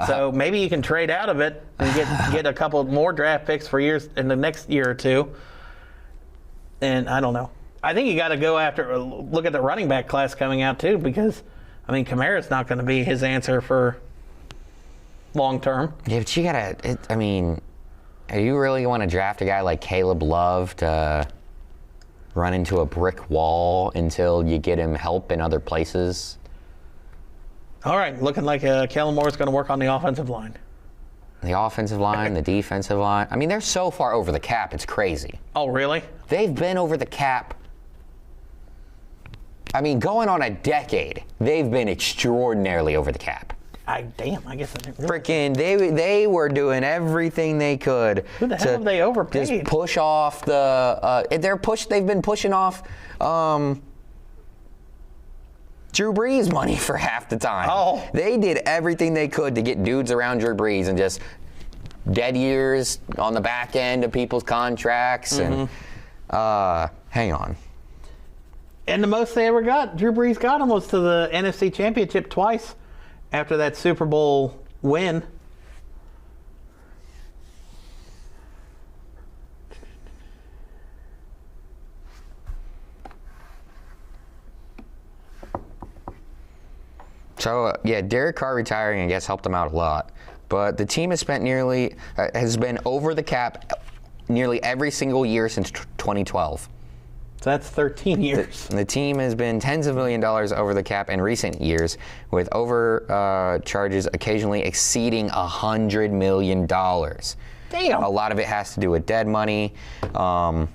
So maybe you can trade out of it and get a couple more draft picks for years in the next year or two. And I don't know. I think you got to look at the running back class coming out too, because I mean Kamara's not going to be his answer for long term. Yeah, but you got to. I mean, are you really want to draft a guy like Caleb Love to run into a brick wall until you get him help in other places? All right, looking like Kellen Moore's going to work on the offensive line. The offensive line, the defensive line. I mean, they're so far over the cap, it's crazy. Oh, really? They've been over the cap. I mean, going on a decade, they've been extraordinarily over the cap. I guess I didn't really. Freaking, they were doing everything they could. Who the hell have they overpaid? Just push off the. They've been pushing off. Drew Brees money for half the time. Oh. They did everything they could to get dudes around Drew Brees and just dead years on the back end of people's contracts. And hang on. And the most they ever got, Drew Brees got him, was to the NFC Championship twice after that Super Bowl win. So, Derek Carr retiring, I guess, helped them out a lot. But the team has been over the cap nearly every single year since 2012. So that's 13 years. The team has been tens of $1 million over the cap in recent years, with charges occasionally exceeding $100 million. Damn. A lot of it has to do with dead money. But,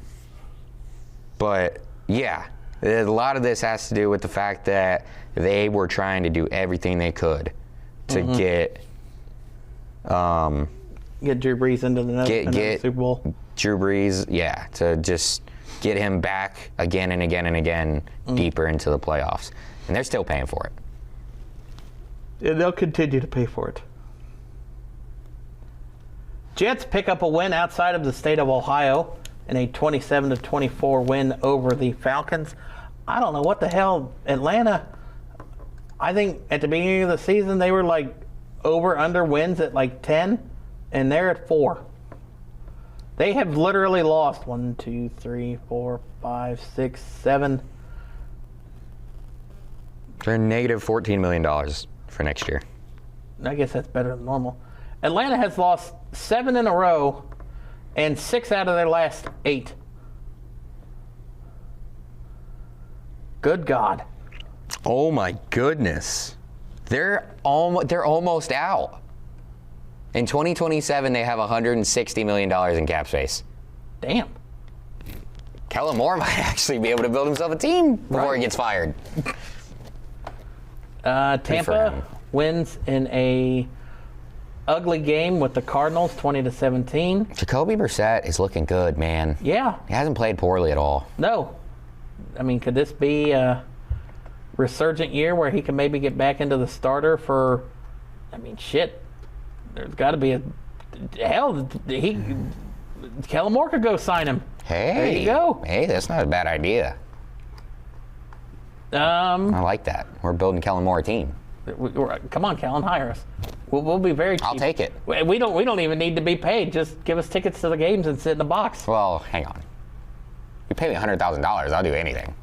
yeah, a lot of this has to do with the fact that they were trying to do everything they could to get Drew Brees into the Super Bowl. Drew Brees, to just get him back again and again and again deeper into the playoffs. And they're still paying for it. And they'll continue to pay for it. Jets pick up a win outside of the state of Ohio in a 27-24 win over the Falcons. I don't know what the hell Atlanta. I think at the beginning of the season they were like over/under wins at like 10, and they're at 4. They have literally lost 1, 2, 3, 4, 5, 6, 7. They're negative $14 million for next year. I guess that's better than normal. Atlanta has lost 7 in a row, and 6 out of their last 8. Good God. Oh my goodness. They're almost out. In 2027, they have $160 million in cap space. Damn. Kellen Moore might actually be able to build himself a team before he gets fired. Tampa wins in a ugly game with the Cardinals, 20-17. Jacoby Brissett is looking good, man. Yeah. He hasn't played poorly at all. No. I mean, could this be a resurgent year where he can maybe get back into the starter for, I mean, shit. There's got to be a, hell, Kellen Moore could go sign him. Hey. There you go. Hey, that's not a bad idea. I like that. We're building Kellen Moore a team. Come on, Kellen, hire us. We'll be very cheap. I'll take it. We don't even need to be paid. Just give us tickets to the games and sit in the box. Well, hang on. You pay me $100,000, I'll do anything.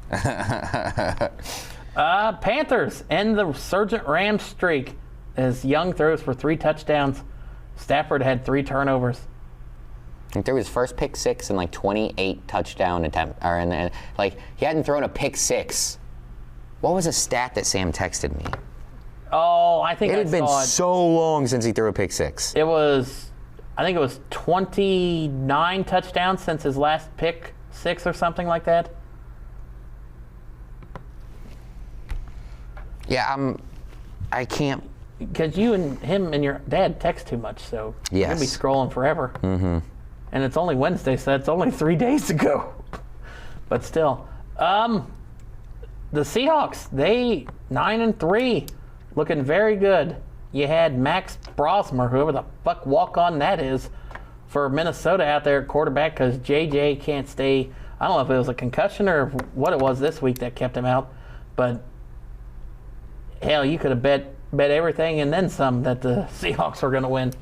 Panthers end the resurgent Rams streak as Young throws for 3 touchdowns. Stafford had 3 turnovers. I think there was first pick 6 in like 28 touchdown attempt, like he hadn't thrown a pick 6. What was a stat that Sam texted me? Oh, I think It had been saw it. so long since he threw a pick 6. It was, I think it was 29 touchdowns since his last pick 6 or something like that. Yeah, I can't. Because you and him and your dad text too much, so you're going to be Yes. scrolling forever. Mm-hmm. And it's only Wednesday, so it's only 3 days ago. But still. The Seahawks, they 9-3, looking very good. You had Max Brosmer, whoever the fuck walk-on that is, for Minnesota out there at quarterback because JJ can't stay. I don't know if it was a concussion or what it was this week that kept him out. But, hell, you could have bet everything and then some that the Seahawks were going to win,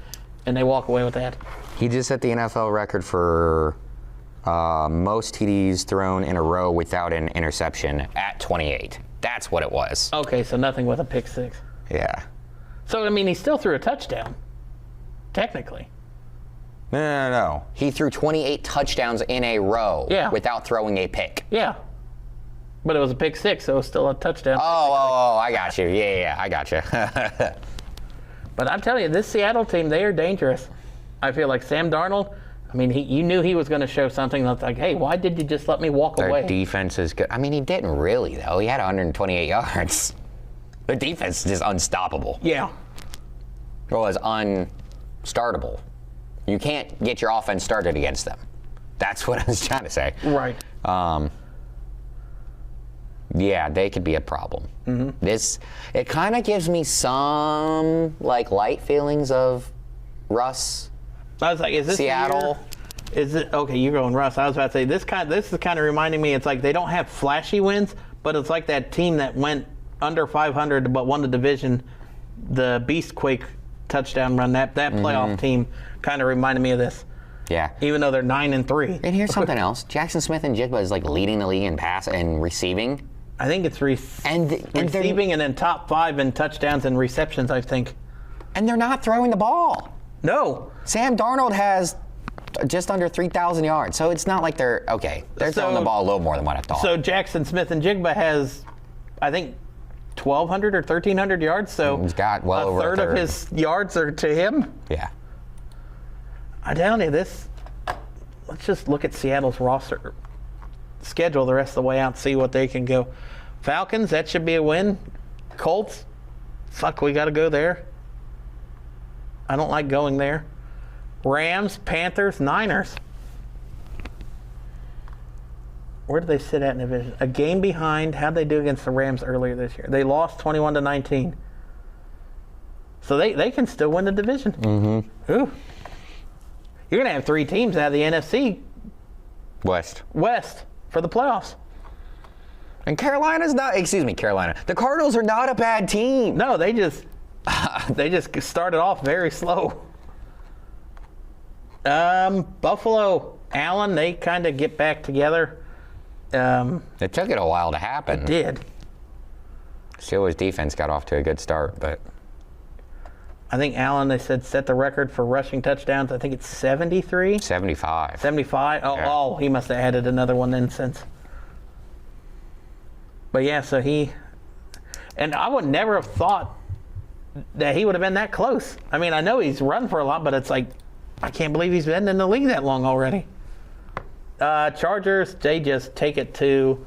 and they walk away with that. He just set the NFL record for most TDs thrown in a row without an interception at 28. That's what it was. Okay, so nothing with a pick 6. Yeah. So, I mean, he still threw a touchdown, technically. No. He threw 28 touchdowns in a row without throwing a pick. Yeah. But it was a pick 6, so it was still a touchdown. Oh, I got you. Yeah, I got you. But I'm telling you, this Seattle team, they are dangerous. I feel like Sam Darnold, I mean, you knew he was going to show something that's like, hey, why did you just let me walk Their away? defense is good. I mean, he didn't really, though. He had 128 yards. The defense is just unstoppable. Yeah. It was unstartable. You can't get your offense started against them. That's what I was trying to say. Right. Yeah, they could be a problem. Mm-hmm. It kind of gives me some like light feelings of Russ. I was like, is this Seattle? Is it okay? You're going Russ. I was about to say this is kind of reminding me. It's like they don't have flashy wins, but it's like that team that went under 500 but won the division. The Beastquake touchdown run. That playoff team kind of reminded me of this. Yeah. Even though they're 9-3. And here's something else. Jackson Smith and Jigba is like leading the league in pass and receiving. I think it's receiving and then top 5 in touchdowns and receptions, I think. And they're not throwing the ball. No. Sam Darnold has just under 3,000 yards. So it's not like they're throwing the ball a little more than what I thought. So Jackson Smith and Jigba has, I think, 1,200 or 1,300 yards. So he's got well over a third of his yards are to him. Yeah. I tell you this. Let's just look at Seattle's roster schedule the rest of the way out and see what they can go. Falcons, that should be a win. Colts, fuck, we got to go there. I don't like going there. Rams, Panthers, Niners. Where do they sit at in the division? A game behind. How'd they do against the Rams earlier this year? They lost 21-19. So they can still win the division. Mm-hmm. Ooh. You're going to have 3 teams out of the NFC West for the playoffs. And Carolina's not, Carolina. The Cardinals are not a bad team. No, they just started off very slow. Buffalo, Allen, they kind of get back together. It took it a while to happen. It did. Steelers defense got off to a good start, but I think Allen, they said, set the record for rushing touchdowns. I think it's 73? 75. 75? Oh, he must have added another one then since. But yeah, so and I would never have thought that he would have been that close. I mean, I know he's run for a lot, but it's like, I can't believe he's been in the league that long already. Chargers, they just take it to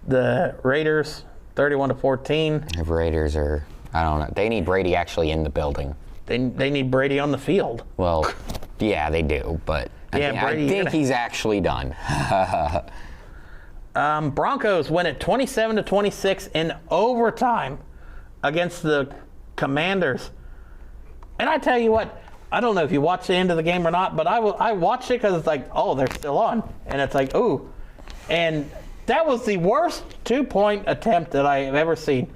the Raiders, 31-14. The Raiders are, I don't know. They need Brady actually in the building. They need Brady on the field. Well, yeah, they do, but I think he's actually done. Broncos win it 27-26 in overtime against the Commanders. And I tell you what, I don't know if you watched the end of the game or not, but I watched it because it's like, oh, they're still on. And it's like, ooh. And that was the worst 2-point attempt that I have ever seen.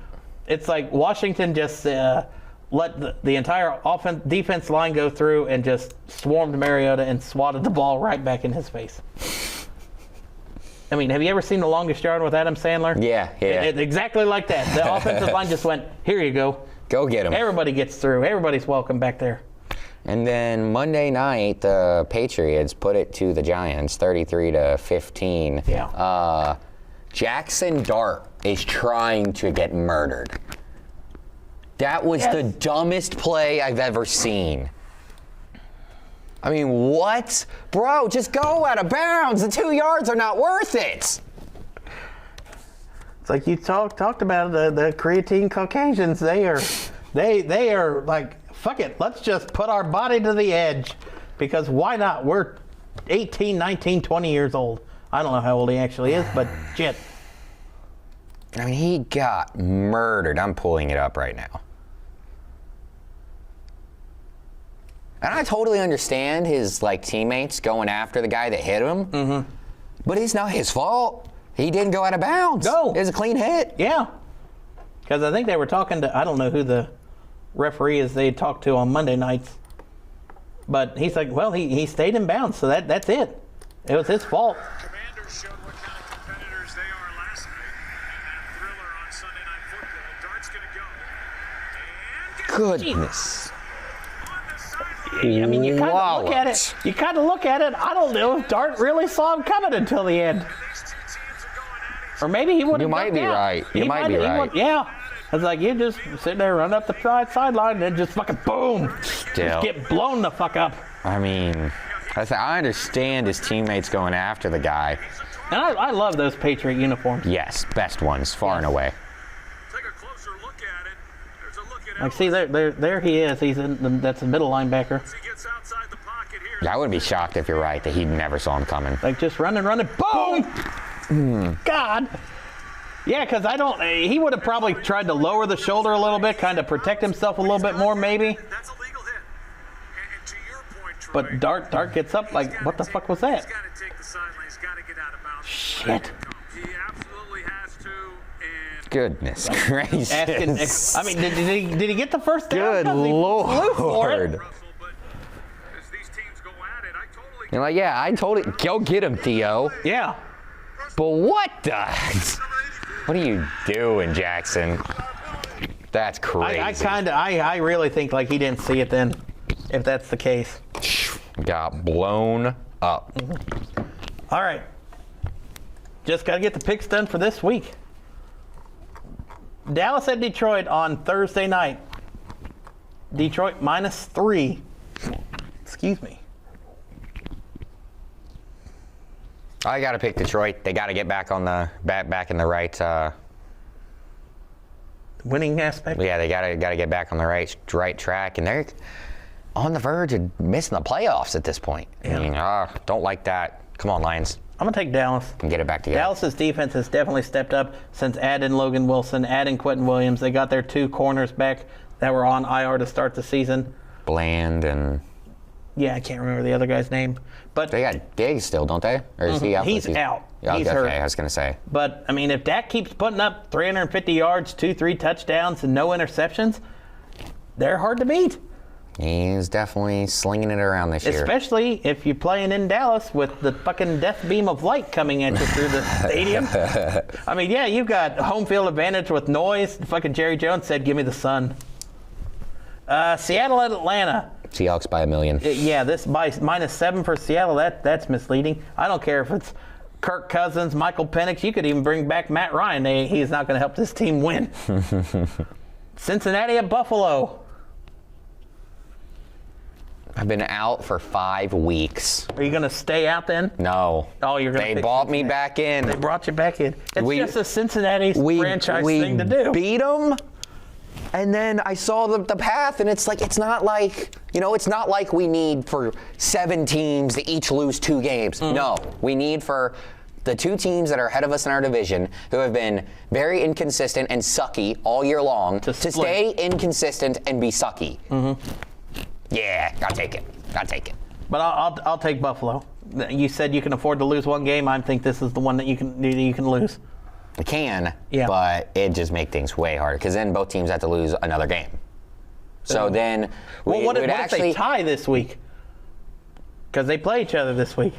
It's like Washington just let the entire defense line go through and just swarmed Mariota and swatted the ball right back in his face. I mean, have you ever seen The Longest Yard with Adam Sandler? Yeah. Exactly like that. The offensive line just went, here you go. Go get him. Everybody gets through. Everybody's welcome back there. And then Monday night, the Patriots put it to the Giants, 33-15. Yeah. Jackson Dart is trying to get murdered. That was the dumbest play I've ever seen. I mean, what? Bro, just go out of bounds. The 2 yards are not worth it. It's like you talked about the creatine Caucasians. They are like, fuck it. Let's just put our body to the edge because why not? We're 18, 19, 20 years old. I don't know how old he actually is, but shit. I mean, he got murdered. I'm pulling it up right now. And I totally understand his teammates going after the guy that hit him. Mm-hmm. But it's not his fault. He didn't go out of bounds. No. It was a clean hit. Yeah. Because I think they were talking to, I don't know who the referee is they talked to on Monday nights. But he's like, well, he stayed in bounds, so that's it. It was his fault. Commanders showed what kind of competitors they are last night in that thriller on Sunday Night Football. Dart's going to go. Goodness. I mean, you kind of look at it. You kind of look at it. I don't know if Dart really saw him coming until the end. Or maybe he would have. You might be right. You might be right. Yeah. It's like you just sit there, run up the sideline, and then just fucking boom. Still. Just get blown the fuck up. I mean, I understand his teammates going after the guy. And I love those Patriot uniforms. Yes, best ones, far and away. Take a closer look at it. There's a look at Like, see, there he is. He's that's the middle linebacker. He gets outside the pocket here. Yeah, I would be shocked if you're right that he never saw him coming. Like, just running, boom! God. Yeah, because he would have probably tried to lower the shoulder a little bit, kind of protect himself a little bit more, maybe. That's a legal hit. And to your point, Troy, But Dart gets up like, what the fuck was that? he's got to take the sideline. He's got to get out of bounds. Shit. He absolutely has to. And Goodness gracious. I mean, did he get the first down? Good 'Cause he flew for it. Lord. Russell, but as these teams go at it, I totally. You're like, yeah, I told it. Go get him, Theo. Yeah. But what the? What are you doing, Jackson? That's crazy. I really think like he didn't see it then, if that's the case. Got blown up. All right. Just got to get the picks done for this week. Dallas at Detroit on Thursday night. Detroit -3. Excuse me. I got to pick Detroit. They got to get back on the back in the right. Winning aspect. Yeah, they got to get back on the right track, and they're on the verge of missing the playoffs at this point. Yeah. I mean, don't like that. Come on, Lions, I'm gonna take Dallas. and get it back together. Dallas's defense has definitely stepped up since adding Logan Wilson, adding Quentin Williams. They got their 2 corners back that were on IR to start the season. Bland and Yeah, I can't remember the other guy's name. But They got Diggs still, don't they? Or is he out? He's out. Yeah, He's okay, hurt. I was going to say. But, I mean, if Dak keeps putting up 350 yards, 2-3 touchdowns, and no interceptions, they're hard to beat. He's definitely slinging it around this year. Especially if you're playing in Dallas with the fucking death beam of light coming at you through the stadium. I mean, yeah, you've got home field advantage with noise. Fucking Jerry Jones said, give me the sun. Seattle at Atlanta. Seahawks by 1 million. Yeah, this by -7 for Seattle, that's misleading. I don't care if it's Kirk Cousins, Michael Penix. You could even bring back Matt Ryan. He's not going to help this team win. Cincinnati at Buffalo. I've been out for 5 weeks. Are you going to stay out then? No. Oh, you're going to. They bought me back in. They brought you back in. It's We- just a Cincinnati franchise thing to do. Beat them, and then I saw the path, and it's like, it's not like we need for 7 teams to each lose 2 games. Mm-hmm. No, we need for the 2 teams that are ahead of us in our division, who have been very inconsistent and sucky all year long, to split. stay inconsistent and be sucky. Mm-hmm. Yeah, I'll take it. But I'll take Buffalo. You said you can afford to lose 1 game. I think this is the one that you can lose. I can, Yeah. but it just make things way harder, because then both teams have to lose another game. So then Well, what would if actually they tie this week? Because they play each other this week.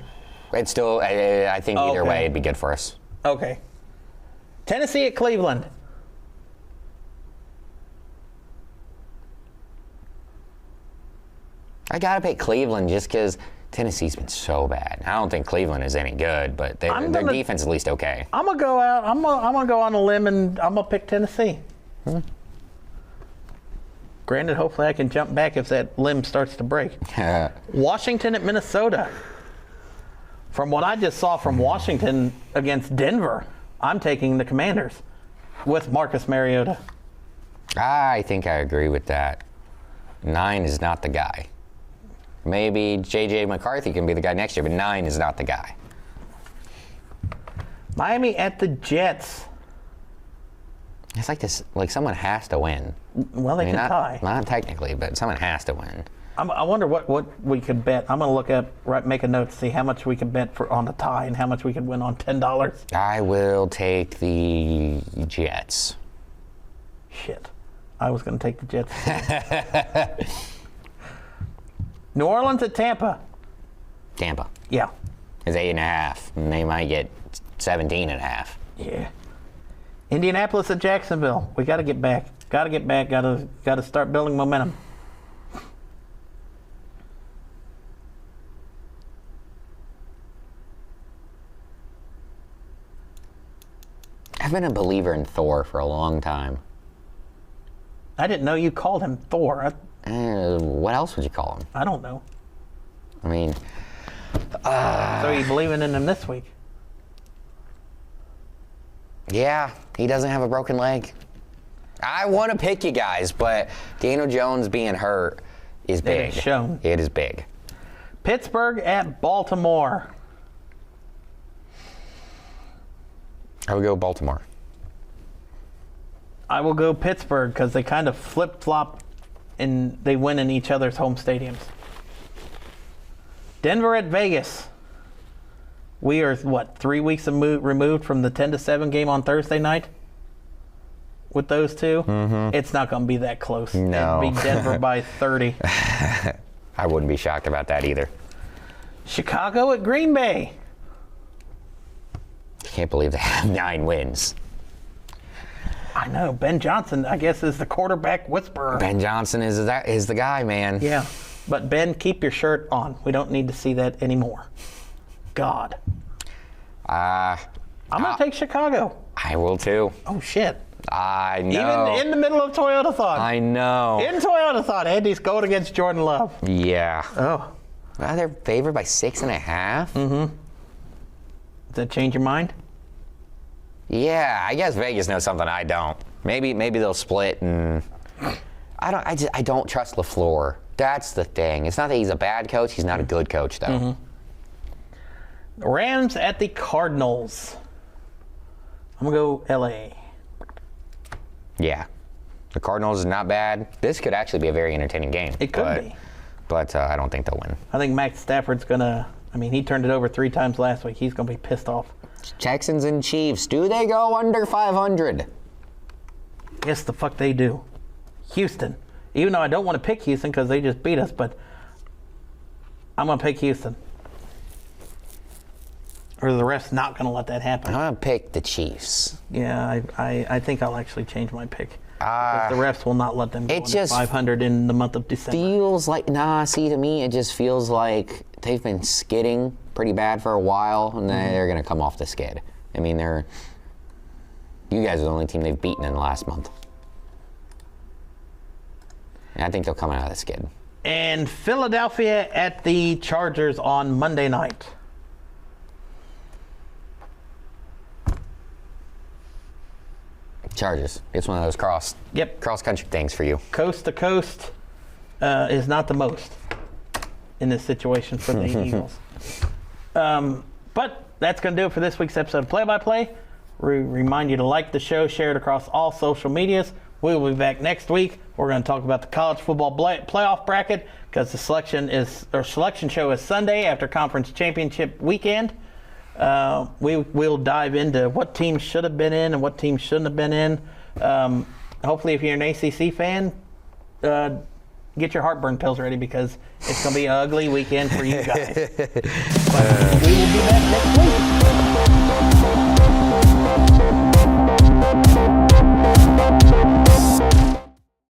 it's still. I think either Okay. way, it'd be good for us. Okay. Tennessee at Cleveland. I gotta pick Cleveland just because Tennessee's been so bad. I don't think Cleveland is any good, but their defense is at least okay. I'm gonna go out. I'm gonna go on a limb and I'm gonna pick Tennessee. Granted, hopefully I can jump back if that limb starts to break. Washington at Minnesota. From what I just saw from Washington against Denver, I'm taking the Commanders with Marcus Mariota. I think I agree with that. 9 is not the guy. Maybe J.J. McCarthy can be the guy next year, but 9 is not the guy. Miami at the Jets. It's like this. Like someone has to win. Well, they can tie. Not technically, but someone has to win. I wonder what we could bet. I'm gonna look up, make a note to see how much we could bet on the tie and how much we could win on $10. I will take the Jets. Shit, I was gonna take the Jets. New Orleans at Tampa. Tampa Yeah. is 8.5, and they might get 17.5. Yeah. Indianapolis at Jacksonville. We got to get back. Got to get back. Got to start building momentum. I've been a believer in Thor for a long time. I didn't know you called him Thor. What else would you call him? I don't know. I mean, So you believing in him this week? yeah, he doesn't have a broken leg. I want to pick you guys, but Daniel Jones being hurt is big. It is shown. It is big. Pittsburgh at Baltimore. I would go Baltimore. I will go Pittsburgh because they kind of flip-flop and they win in each other's home stadiums. Denver at Vegas. We are, 3 weeks removed from the 10-7 game on Thursday night? With those two? Mm-hmm. It's not going to be that close. No. It'll be Denver by 30. I wouldn't be shocked about that either. Chicago at Green Bay. I can't believe they have 9 wins. I know. Ben Johnson, I guess, is the quarterback whisperer. Ben Johnson is the guy, man. Yeah. But, Ben, keep your shirt on. We don't need to see that anymore. God. I'm going to take Chicago. I will too. Oh, shit. I know. Even in the middle of Toyotathon. I know. In Toyotathon, Andy's going against Jordan Love. Yeah. Oh. Well, they're favored by 6.5. Does that change your mind? Yeah, I guess Vegas knows something I don't. Maybe they'll split, and I don't trust LaFleur. That's the thing. It's not that he's a bad coach. He's not a good coach, though. Rams at the Cardinals. I'm going to go L.A. Yeah. The Cardinals is not bad. This could actually be a very entertaining game. It could be. but I don't think they'll win. I think Matt Stafford's going to, he turned it over 3 times last week. He's going to be pissed off. Texans and Chiefs, do they go under 500? Yes, the fuck they do. Houston. Even though I don't want to pick Houston because they just beat us, but I'm going to pick Houston. Or the ref's not going to let that happen. I'm going to pick the Chiefs. Yeah, I think I'll actually change my pick. Uh, Because the refs will not let them go it under just 500 in the month of December. Feels like, to me, it just feels like they've been skidding pretty bad for a while, and they're going to come off the skid. I mean, you guys are the only team they've beaten in the last month. And I think they'll come out of the skid. And Philadelphia at the Chargers on Monday night. Chargers. It's one of those cross-country things for you. Coast to coast is not the most in this situation for the Eagles. But that's going to do it for this week's episode of Play by Play. We remind you to like the show, share it across all social medias. We will be back next week. We're going to talk about the college football playoff bracket because the selection show is Sunday after conference championship weekend. We'll dive into what teams should have been in and what teams shouldn't have been in. Hopefully, if you're an ACC fan, get your heartburn pills ready because it's going to be an ugly weekend for you guys. But we will be back next week.